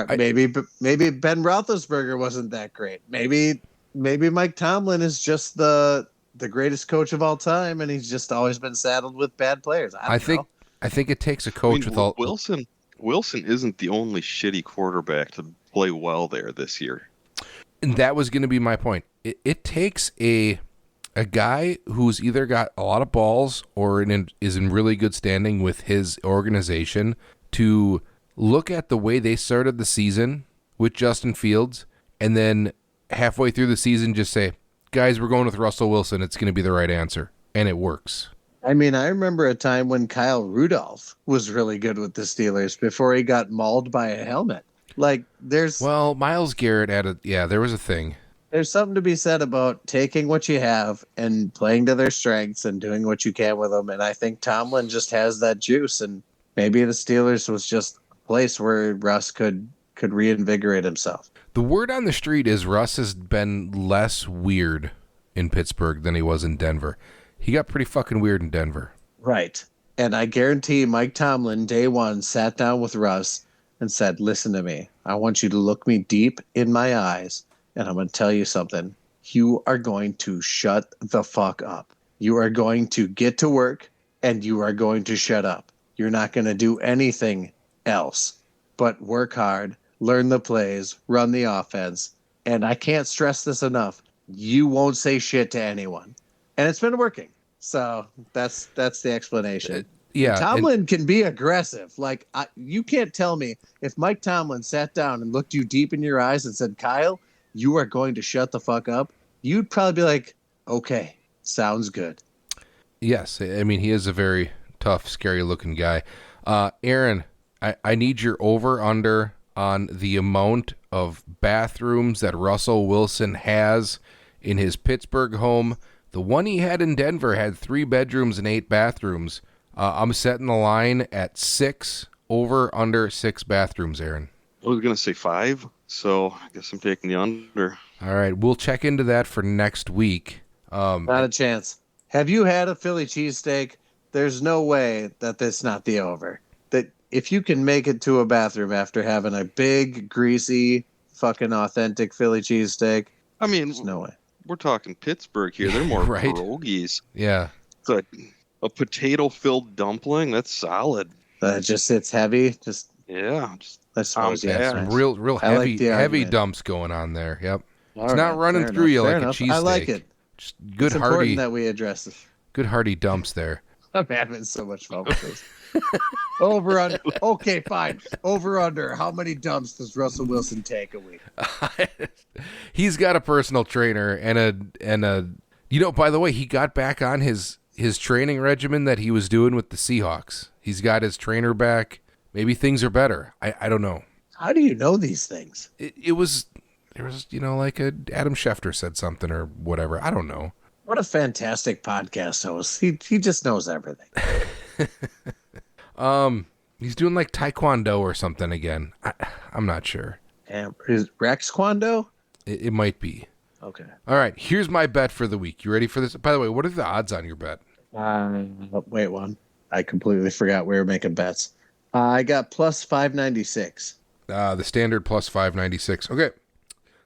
A: Maybe Ben Roethlisberger wasn't that great. Maybe Mike Tomlin is just the greatest coach of all time, and he's just always been saddled with bad players. I think
B: it takes a coach with all.
D: Wilson isn't the only shitty quarterback to play well there this year.
B: And that was going to be my point. It takes a guy who's either got a lot of balls or is in really good standing with his organization to look at the way they started the season with Justin Fields, and then halfway through the season just say, guys, we're going with Russell Wilson. It's going to be the right answer. And it works.
A: I mean, I remember a time when Kyle Rudolph was really good with the Steelers before he got mauled by a helmet. Like,
B: Well, Myles Garrett there was a thing.
A: There's something to be said about taking what you have and playing to their strengths and doing what you can with them. And I think Tomlin just has that juice. And maybe the Steelers was just a place where Russ could reinvigorate himself.
B: The word on the street is Russ has been less weird in Pittsburgh than he was in Denver. He got pretty fucking weird in Denver.
A: Right. And I guarantee Mike Tomlin, day one, sat down with Russ and said, listen to me. I want you to look me deep in my eyes, and I'm going to tell you something. You are going to shut the fuck up. You are going to get to work, and you are going to shut up. You're not going to do anything else but work hard, learn the plays, run the offense. And I can't stress this enough. You won't say shit to anyone. And it's been working. So that's the explanation.
B: Yeah.
A: Tomlin can be aggressive. Like, you can't tell me if Mike Tomlin sat down and looked you deep in your eyes and said, Kyle, you are going to shut the fuck up. You'd probably be like, okay, sounds good.
B: Yes. I mean, he is a very tough, scary looking guy. Aaron, I need your over-under on the amount of bathrooms that Russell Wilson has in his Pittsburgh home. The one he had in Denver had 3 bedrooms and 8 bathrooms. I'm setting the line at 6, over, under 6 bathrooms, Aaron.
D: I was going to say 5, so I guess I'm taking the under.
B: All right, we'll check into that for next week.
A: Not a chance. Have you had a Philly cheesesteak? There's no way that that's not the over. That if you can make it to a bathroom after having a big, greasy, fucking authentic Philly cheesesteak,
D: I mean,
A: there's no way.
D: We're talking Pittsburgh here. They're more
B: Right.
D: pierogies.
B: Yeah.
D: It's like a potato-filled dumpling. That's solid.
A: It's heavy. Just
D: Yeah.
A: that's
D: Oh,
A: always
D: yeah.
B: Some real
A: I like
B: heavy
A: the argument.
B: dumps going on there. Yep.
A: All
B: It's
A: right,
B: not running
A: fair
B: through
A: enough,
B: you
A: fair
B: like
A: enough.
B: a cheesesteak.
A: I like it.
B: Just good
A: It's
B: hearty,
A: important that we address this.
B: good hearty dumps there.
A: I'm having so much fun with this. Over under. Okay, fine. Over under. How many dumps does Russell Wilson take a week?
B: He's got a personal trainer and a by the way, he got back on his training regimen that he was doing with the Seahawks. He's got his trainer back. Maybe things are better. I don't know.
A: How do you know these things?
B: It was There was, like Adam Schefter said something or whatever. I don't know.
A: What a fantastic podcast host. He just knows everything.
B: He's doing like Taekwondo or something again. I'm not sure.
A: Is Rex Kwando?
B: It might be.
A: Okay.
B: All right, here's my bet for the week. You ready for this? By the way, what are the odds on your bet?
A: Wait one. I completely forgot we were making bets. I got plus 596.
B: The standard plus 596. Okay,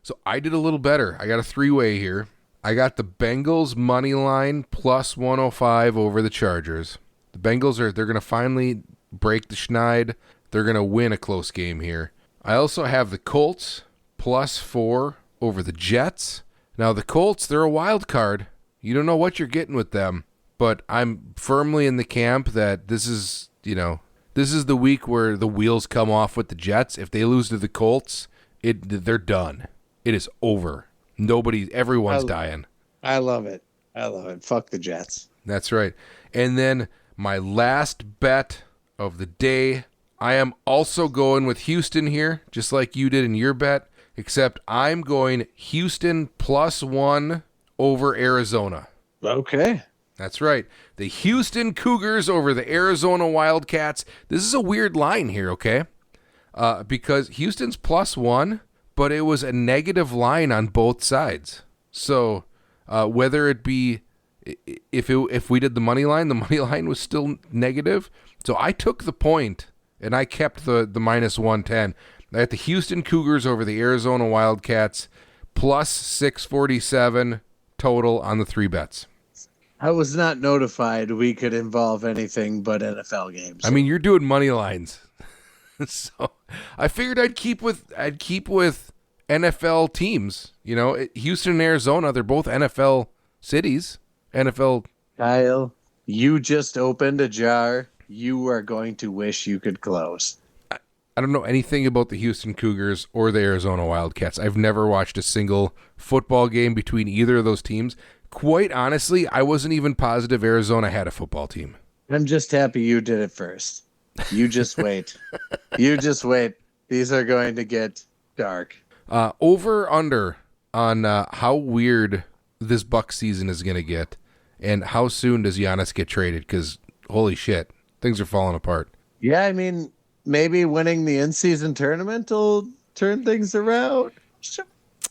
B: so I did a little better. I got a three-way here. I got the Bengals money line plus 105 over the Chargers. The Bengals they're going to finally break the schneid. They're going to win a close game here. I also have the Colts plus 4 over the Jets. Now the Colts, they're a wild card. You don't know what you're getting with them, but I'm firmly in the camp that this is the week where the wheels come off with the Jets. If they lose to the Colts, they're done. It is over. Everyone's dying.
A: I love it. Fuck the Jets.
B: That's right. And then my last bet of the day, I am also going with Houston here, just like you did in your bet, except I'm going Houston plus 1 over Arizona.
A: Okay.
B: That's right. The Houston Cougars over the Arizona Wildcats. This is a weird line here, okay? Because Houston's plus 1, but it was a negative line on both sides. So whether it be if we did the money line was still negative. So I took the point and I kept the minus 110. I got the Houston Cougars over the Arizona Wildcats plus 647 total on the 3 bets.
A: I was not notified we could involve anything but NFL games.
B: I mean, you're doing money lines. So I figured I'd keep with NFL teams. Houston and Arizona, they're both NFL cities. NFL.
A: Kyle, you just opened a jar you are going to wish you could close.
B: I don't know anything about the Houston Cougars or the Arizona Wildcats. I've never watched a single football game between either of those teams. Quite honestly, I wasn't even positive Arizona had a football team.
A: I'm just happy you did it first. You just wait. You just wait. These are going to get dark.
B: Over under on how weird this Bucs season is going to get, and how soon does Giannis get traded? Because holy shit, things are falling apart.
A: Yeah, I mean, maybe winning the in-season tournament will turn things around.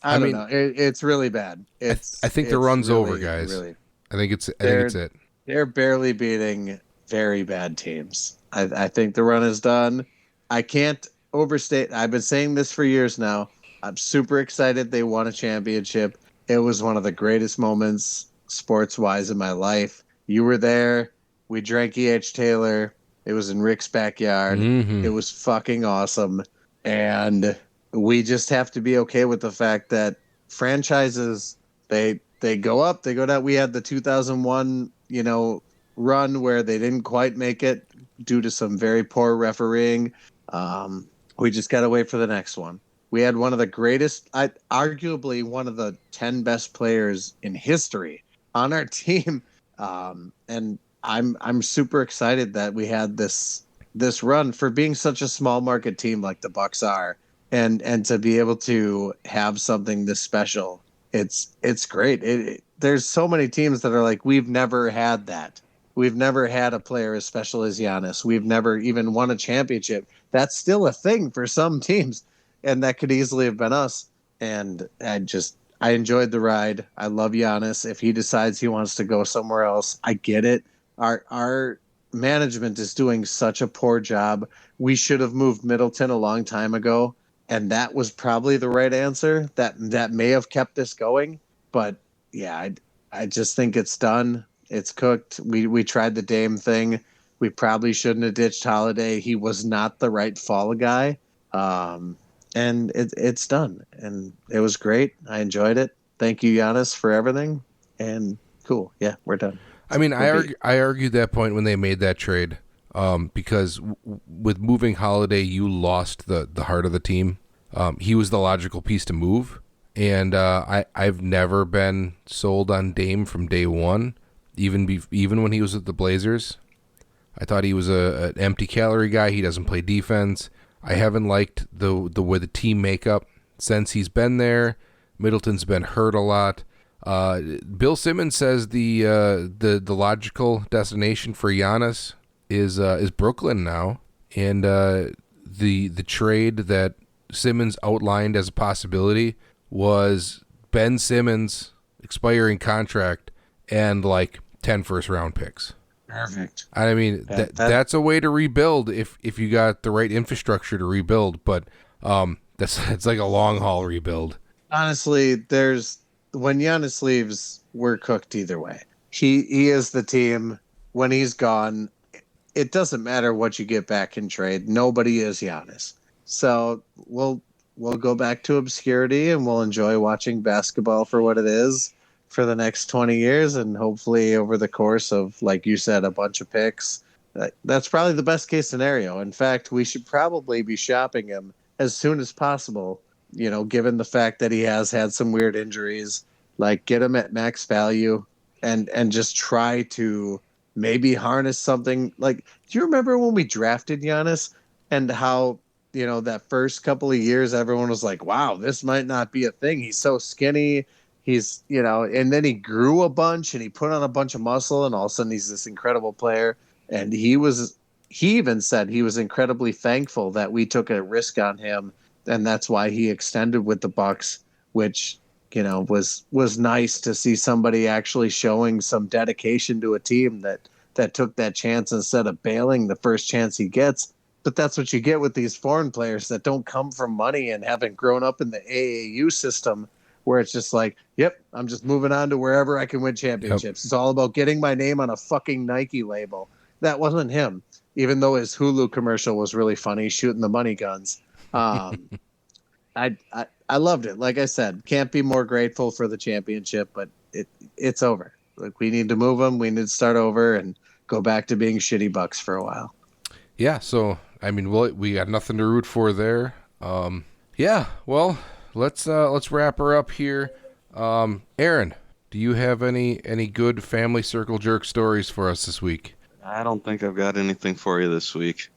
A: I don't know. It's really bad.
B: I think the run's
A: really,
B: over, guys.
A: Really,
B: I think it's it.
A: They're barely beating very bad teams. I think the run is done. I can't overstate. I've been saying this for years now. I'm super excited they won a championship. It was one of the greatest moments sports-wise in my life. You were there. We drank E.H. Taylor. It was in Rick's backyard.
B: Mm-hmm.
A: It was fucking awesome. And we just have to be okay with the fact that franchises, they go up, they go down. We had the 2001, run where they didn't quite make it due to some very poor refereeing. We just got to wait for the next one. We had one of the greatest, arguably one of the 10 best players in history on our team. And I'm super excited that we had this run for being such a small market team like the Bucs are. And to be able to have something this special, it's great. There's so many teams that are like, we've never had that. We've never had a player as special as Giannis. We've never even won a championship. That's still a thing for some teams, and that could easily have been us. And I enjoyed the ride. I love Giannis. If he decides he wants to go somewhere else, I get it. Our management is doing such a poor job. We should have moved Middleton a long time ago. And that was probably the right answer. That may have kept this going. But yeah, I just think it's done. It's cooked. We tried the Dame thing. We probably shouldn't have ditched Holiday. He was not the right fall guy. And it's done. And it was great. I enjoyed it. Thank you, Giannis, for everything. And cool. Yeah, we're done.
B: I mean, I argued that point when they made that trade. Because with moving Holiday, you lost the heart of the team. He was the logical piece to move, and I've never been sold on Dame from day one, even when he was with the Blazers. I thought he was an empty calorie guy. He doesn't play defense. I haven't liked the way the team makeup since he's been there. Middleton's been hurt a lot. Bill Simmons says the logical destination for Giannis is Brooklyn now, and the trade that Simmons outlined as a possibility was Ben Simmons expiring contract and like 10 first-round picks.
A: Perfect.
B: I mean, that's a way to rebuild if you got the right infrastructure to rebuild, but it's like a long-haul rebuild.
A: Honestly, when Giannis leaves, we're cooked either way. He is the team. When he's gone, it doesn't matter what you get back in trade. Nobody is Giannis. So we'll go back to obscurity and we'll enjoy watching basketball for what it is for the next 20 years, and hopefully over the course of, like you said, a bunch of picks. That's probably the best case scenario. In fact, we should probably be shopping him as soon as possible, given the fact that he has had some weird injuries. Like, get him at max value and just try to maybe harness something. Like, do you remember when we drafted Giannis and how, that first couple of years everyone was like, wow, this might not be a thing. He's so skinny. He's, and then he grew a bunch and he put on a bunch of muscle, and all of a sudden he's this incredible player. And he even said he was incredibly thankful that we took a risk on him, and that's why he extended with the Bucks, which, was nice to see somebody actually showing some dedication to a team that took that chance instead of bailing the first chance he gets. But that's what you get with these foreign players that don't come from money and haven't grown up in the AAU system, where it's just like, yep, I'm just moving on to wherever I can win championships. Yep. It's all about getting my name on a fucking Nike label. That wasn't him, even though his Hulu commercial was really funny, shooting the money guns. I loved it. Like I said, can't be more grateful for the championship, but it's over. Like, we need to move him. We need to start over and go back to being shitty Bucks for a while.
B: Yeah, so, I mean, we got nothing to root for there. Yeah, well, let's wrap her up here. Aaron, do you have any good family circle jerk stories for us this week?
D: I don't think I've got anything for you this week.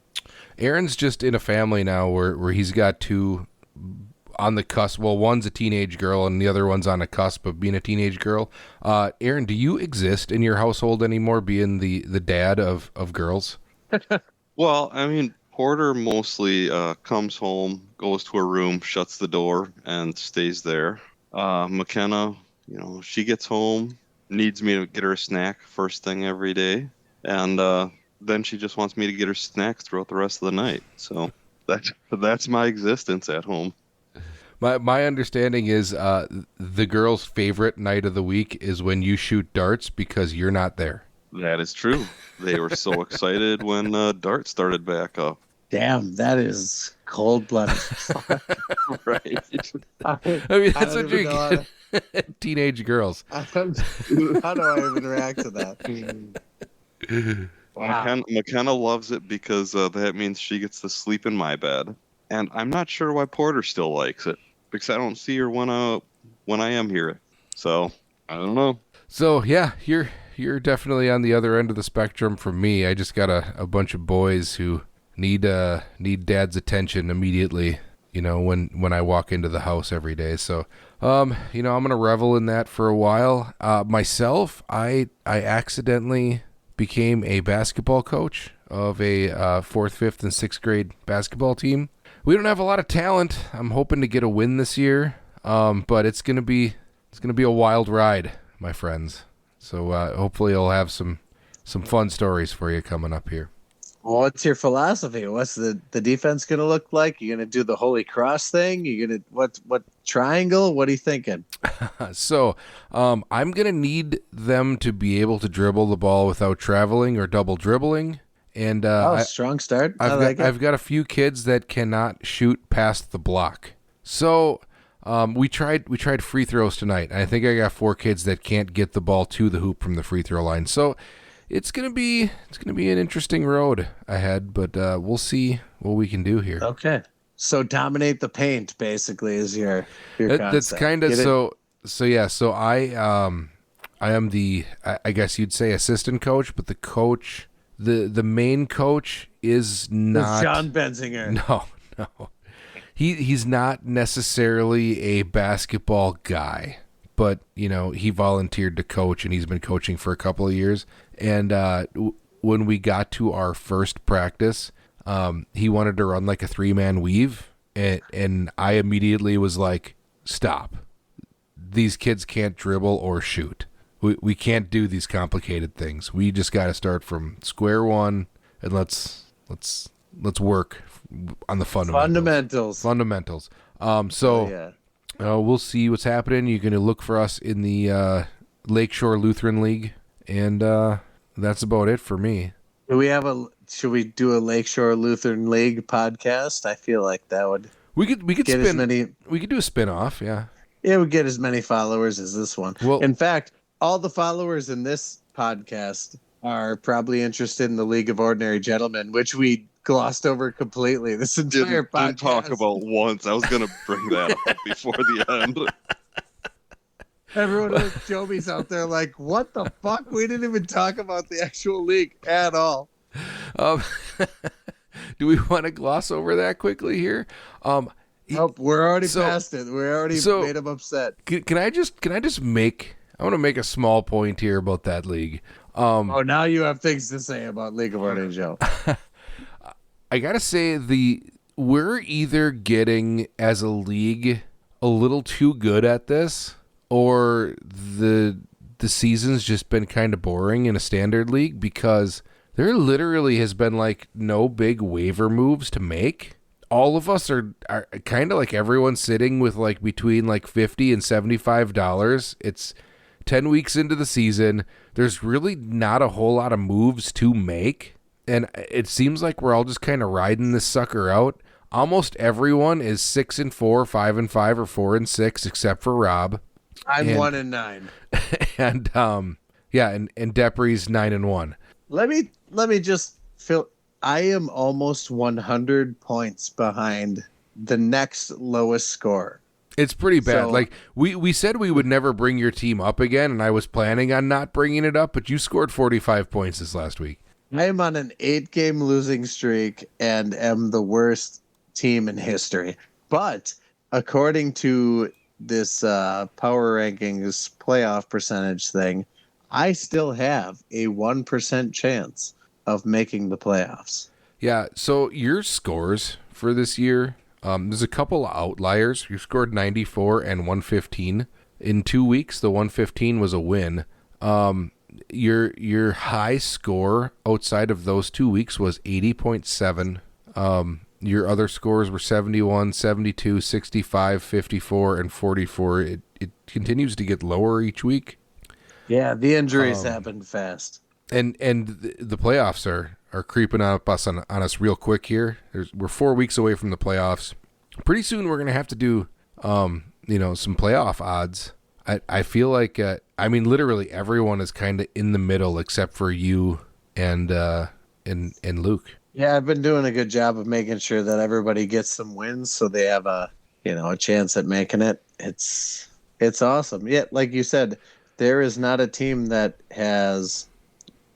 B: Aaron's just in a family now where he's got two on the cusp. Well, one's a teenage girl and the other one's on the cusp of being a teenage girl. Aaron, do you exist in your household anymore, being the dad of girls?
D: Well, I mean, Porter mostly comes home, goes to her room, shuts the door, and stays there. McKenna, she gets home, needs me to get her a snack first thing every day, and then she just wants me to get her snacks throughout the rest of the night. So that's my existence at home.
B: My understanding is the girl's favorite night of the week is when you shoot darts because you're not there.
D: That is true. They were so excited when darts started back up.
A: Damn, that is cold-blooded.
D: Right.
B: I mean, that's what you get. Teenage girls.
A: How do I even react to that?
D: Wow. McKenna loves it because that means she gets to sleep in my bed. And I'm not sure why Porter still likes it, because I don't see her when I am here. So, I don't know.
B: So, yeah, you're definitely on the other end of the spectrum from me. I just got a bunch of boys who need dad's attention immediately, when I walk into the house every day. So, I'm going to revel in that for a while. Myself, I accidentally became a basketball coach of a 4th, 5th, and 6th grade basketball team. We don't have a lot of talent. I'm hoping to get a win this year, but it's gonna be a wild ride, my friends. So hopefully I'll have some fun stories for you coming up here.
A: What's your philosophy? What's the defense going to look like? You going to do the Holy Cross thing? You going to what triangle? What are you thinking?
B: So I'm going to need them to be able to dribble the ball without traveling or double dribbling. And
A: strong start.
B: I've got a few kids that cannot shoot past the block. So we tried free throws tonight. And I think I got 4 kids that can't get the ball to the hoop from the free throw line. So it's gonna be an interesting road ahead, but we'll see what we can do here.
A: Okay. So dominate the paint basically is your concept.
B: That's kind of so yeah. So I am the I guess you'd say assistant coach, but the coach. The main coach is not
A: John Benzinger.
B: No. he's not necessarily a basketball guy, but he volunteered to coach, and he's been coaching for a couple of years. And when we got to our first practice, he wanted to run like a 3-man weave, and I immediately was like, "Stop! These kids can't dribble or shoot. We can't do these complicated things. We just got to start from square one, and let's work on the fundamentals. We'll see what's happening. You're going to look for us in the Lakeshore Lutheran League, and that's about it for me.
A: Should we do a Lakeshore Lutheran League podcast? I feel like that would
B: we could
A: get
B: we could do a spin-off, yeah.
A: It would get as many followers as this one.
B: Well,
A: in fact, all the followers in this podcast are probably interested in the League of Ordinary Gentlemen, which we glossed over completely this entire podcast.
D: Didn't talk about once. I was going to bring that up before the end.
A: Everyone with Joby's out there like, what the fuck? We didn't even talk about the actual league at all.
B: Do we want to gloss over that quickly here?
A: Nope, we're already past it. We already made him upset.
B: Can I just make? I want to make a small point here about that league.
A: Now you have things to say about League of Ordinary Joe.
B: I gotta say we're either getting as a league a little too good at this, or the season's just been kind of boring in a standard league, because there literally has been like no big waiver moves to make. All of us are kind of like everyone's sitting with like between like $50 and $75. It's 10 weeks into the season. There's really not a whole lot of moves to make. And it seems like we're all just kind of riding this sucker out. Almost everyone is 6-4, 5-5, or 4-6, except for Rob.
A: I'm 1-9.
B: And and Depre's 9-1.
A: Let me just fill. I am almost 100 points behind the next lowest score.
B: It's pretty bad.
A: So,
B: like we said we would never bring your team up again, and I was planning on not bringing it up, but you scored 45 points this last week.
A: I am on an 8-game losing streak and am the worst team in history. But according to this power rankings playoff percentage thing, I still have a 1% chance of making the playoffs.
B: Yeah, so your scores for this year, there's a couple outliers. You scored 94 and 115 in 2 weeks. The 115 was a win. Your high score outside of those 2 weeks was 80.7. Your other scores were 71, 72, 65, 54, and 44. It continues to get lower each week.
A: Yeah, the injuries happened fast.
B: And the playoffs are creeping up on us real quick here. We're 4 weeks away from the playoffs. Pretty soon we're gonna have to do some playoff odds. I feel like literally everyone is kind of in the middle except for you and Luke.
A: Yeah, I've been doing a good job of making sure that everybody gets some wins so they have a chance at making it. It's awesome. Yeah, like you said, there is not a team that has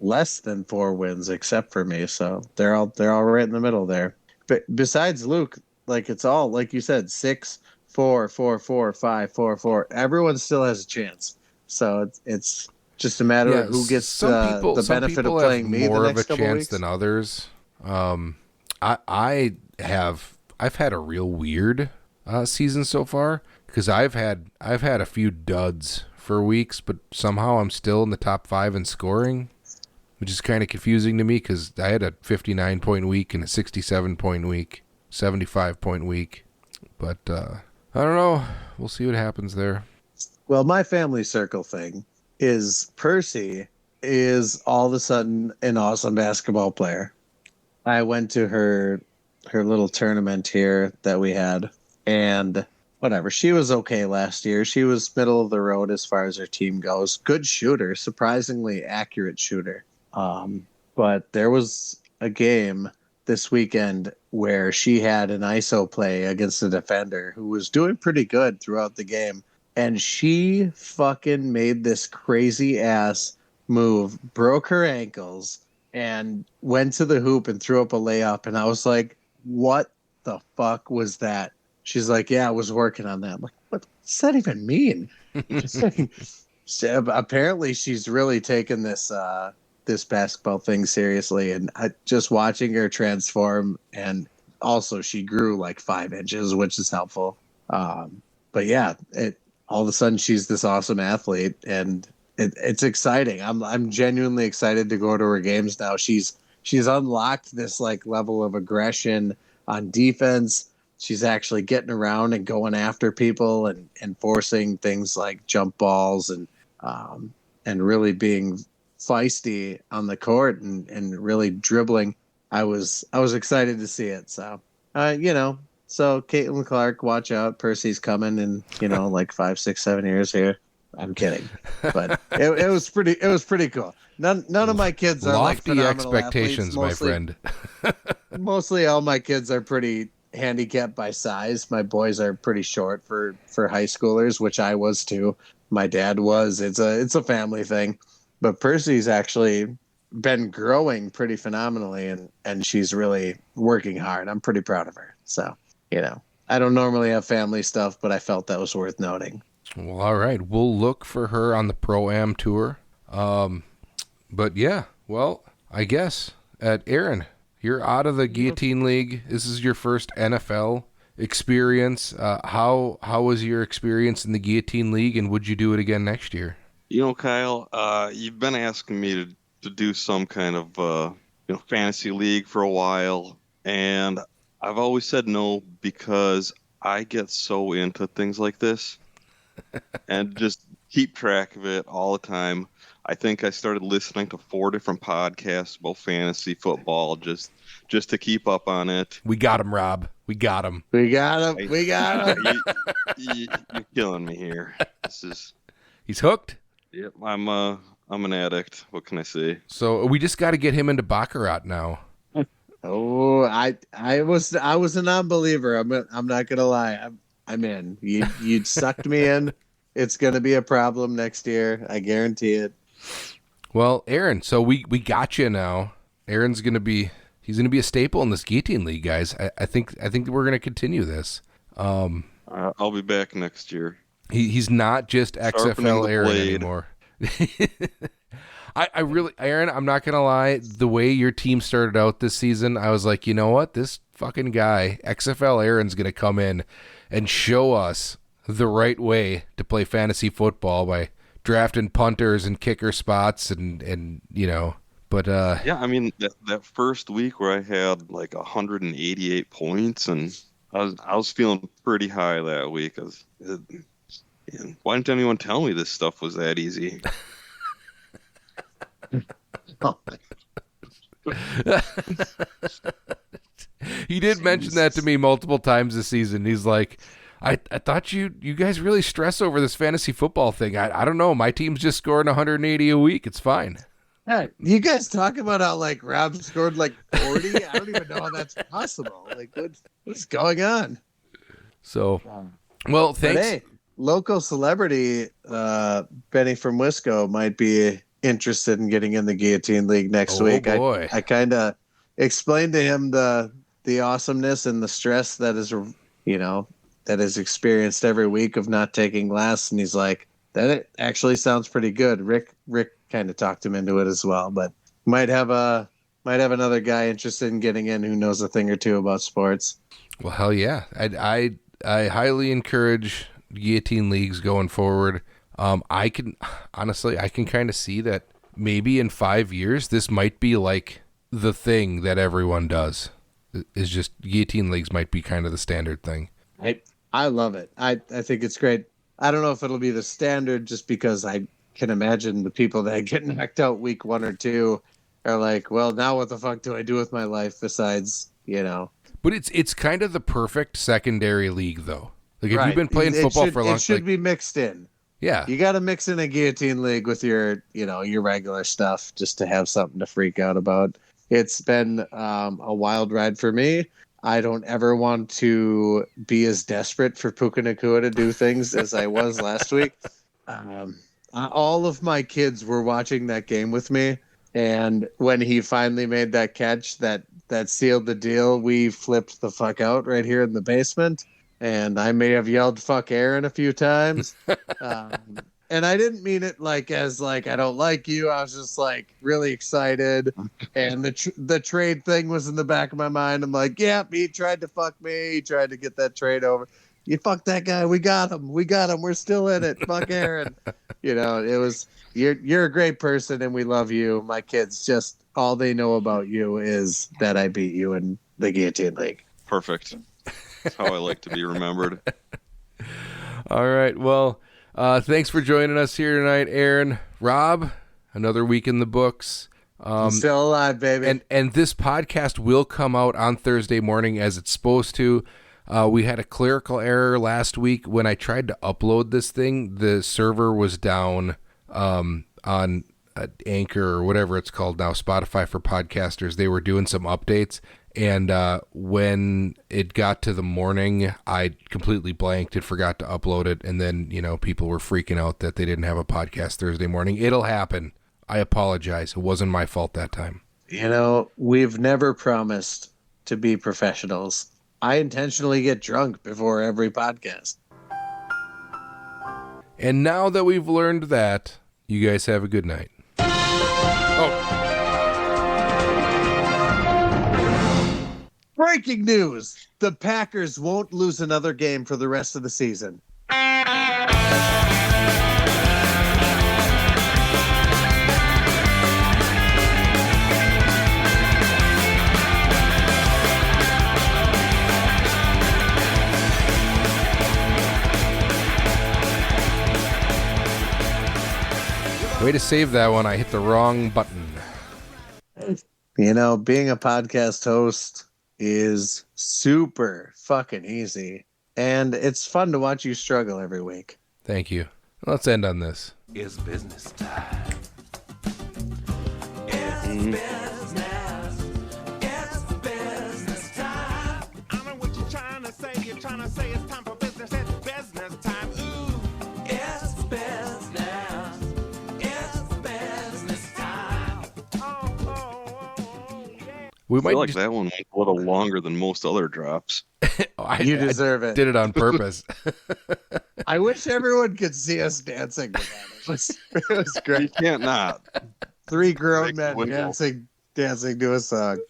A: less than 4 wins except for me, so they're all right in the middle there. But besides Luke, like it's all like you said, 6, 4, 4, 4, 5, 4, 4. Everyone still has a chance. So it's just a matter of who gets the benefit of playing me the next couple weeks.
B: Than others. I've had a real weird season so far, because I've had a few duds for weeks, but somehow I'm still in the top 5 in scoring, which is kind of confusing to me because I had a 59-point week and a 67-point week, 75-point week. But I don't know. We'll see what happens there.
A: Well, my family circle thing is Percy is all of a sudden an awesome basketball player. I went to her little tournament here that we had, and whatever. She was okay last year. She was middle of the road as far as her team goes. Good shooter, surprisingly accurate shooter. But there was a game this weekend where she had an ISO play against a defender who was doing pretty good throughout the game. And she fucking made this crazy ass move, broke her ankles, and went to the hoop and threw up a layup. And I was like, what the fuck was that? she's like, yeah, I was working on that. I'm like, what does that even mean? So, apparently she's really taken this basketball thing seriously, and just watching her transform, and also she grew like 5 inches, which is helpful. But yeah, all of a sudden she's this awesome athlete, and it's exciting. I'm genuinely excited to go to her games now. She's unlocked this like level of aggression on defense. She's actually getting around and going after people and forcing things like jump balls and really being feisty on the court and really dribbling. I was excited to see it. So, so Caitlin Clark, watch out. Percy's coming in, like 5, 6, 7 years here. I'm kidding, but it was pretty cool. None of my kids are like
B: lofty
A: phenomenal
B: expectations,
A: athletes.
B: my friend.
A: Mostly all my kids are pretty handicapped by size. My boys are pretty short for high schoolers, which I was too. My dad was. It's a family thing. But Percy's actually been growing pretty phenomenally, and she's really working hard. I'm pretty proud of her. So, I don't normally have family stuff, but I felt that was worth noting.
B: Well, all right. We'll look for her on the Pro-Am tour. But yeah, well, I guess Aaron, you're out of the Guillotine League. This is your first NFL experience. How was your experience in the Guillotine League, and would you do it again next year?
D: Kyle, you've been asking me to do some kind of fantasy league for a while, and I've always said no because I get so into things like this and just keep track of it all the time. I think I started listening to 4 different podcasts about fantasy football just to keep up on it.
B: We got him, Rob. We got him.
A: We got him.
D: You're killing me here.
B: He's hooked.
D: Yep, I'm an addict. What can I say?
B: So we just got to get him into Baccarat now.
A: Oh, I was a non-believer. I'm not gonna lie. I'm in. You sucked me in. It's gonna be a problem next year. I guarantee it.
B: Well, Aaron, so we got you now. Aaron's gonna be a staple in this Guillotine League, guys. I think we're gonna continry this.
D: I'll be back next year.
B: He's not just XFL Aaron anymore. I really, Aaron, I'm not going to lie. The way your team started out this season, I was like, you know what? This fucking guy, XFL Aaron's going to come in and show us the right way to play fantasy football by drafting punters and kicker spots and but
D: yeah, I mean that first week where I had like 188 points, and I was feeling pretty high that week. Why didn't anyone tell me this stuff was that easy?
B: He did mention that to me multiple times this season. He's like, I thought you guys really stress over this fantasy football thing. I don't know. My team's just scoring 180 a week. It's fine.
A: Yeah, you guys talk about how like Rob scored like 40. I don't even know how that's possible. Like what's going on?
B: So, well, thanks.
A: But hey, local celebrity Benny from Wisco might be interested in getting in the Guillotine League next week.
B: Boy.
A: I kind of explained to him the awesomeness and the stress that is experienced every week of not taking last, and he's like, that actually sounds pretty good. Rick kind of talked him into it as well, but might have another guy interested in getting in who knows a thing or two about sports.
B: Well, hell yeah. I highly encourage Guillotine Leagues going forward. I can kind of see that maybe in 5 years, this might be like the thing that everyone does. Is just Guillotine Leagues might be kind of the standard thing.
A: I love it. I think it's great. I don't know if it'll be the standard just because I can imagine the people that get knocked out week 1 or 2 are like, well, now what the fuck do I do with my life besides,
B: But it's kind of the perfect secondary league, though. Like, if
A: right.
B: You've been playing football for a long time.
A: It should be mixed in.
B: Yeah.
A: You got to mix in a Guillotine League with your regular stuff just to have something to freak out about. It's been a wild ride for me. I don't ever want to be as desperate for Puka Nacua to do things as I was last week. All of my kids were watching that game with me, and when he finally made that catch that sealed the deal, we flipped the fuck out right here in the basement. and I may have yelled "fuck Aaron" a few times. And I didn't mean it as I don't like you. I was just really excited, and the trade thing was in the back of my mind. I'm like, yeah, he tried to fuck me. He tried to get that trade over. You fuck that guy. We got him. We're still in it. Fuck Aaron. It was you're a great person, and we love you. My kids, just all they know about you is that I beat you in the Guillotine League.
D: Perfect. That's how I like to be remembered.
B: All right. Well, thanks for joining us here tonight, Aaron. Rob, another week in the books.
A: I'm still alive, baby.
B: And this podcast will come out on Thursday morning as it's supposed to. We had a clerical error last week when I tried to upload this thing. The server was down on Anchor or whatever it's called now, Spotify for podcasters. They were doing some updates. And when it got to the morning, I completely blanked and forgot to upload it. And then, people were freaking out that they didn't have a podcast Thursday morning. It'll happen. I apologize. It wasn't my fault that time.
A: We've never promised to be professionals. I intentionally get drunk before every podcast.
B: And now that we've learned that, you guys have a good night.
A: Breaking news. The Packers won't lose another game for the rest of the season.
B: Way to save that one. I hit the wrong button.
A: Being a podcast host is super fucking easy. And it's fun to watch you struggle every week.
B: Thank you. Let's end on this.
C: It's business time. It's business. It's business time. I know what you're trying to say. You're trying to say it's time for business. It's business time. Ooh, it's business. It's business time. Yeah.
B: We
D: I feel
B: might
D: like that one went a little longer than most other drops.
A: You deserve it.
B: Did it on purpose.
A: I wish everyone could see us dancing with that. It was
D: You
A: great.
D: can't not.
A: 3 grown
D: Make
A: men
D: the window.
A: dancing to a song.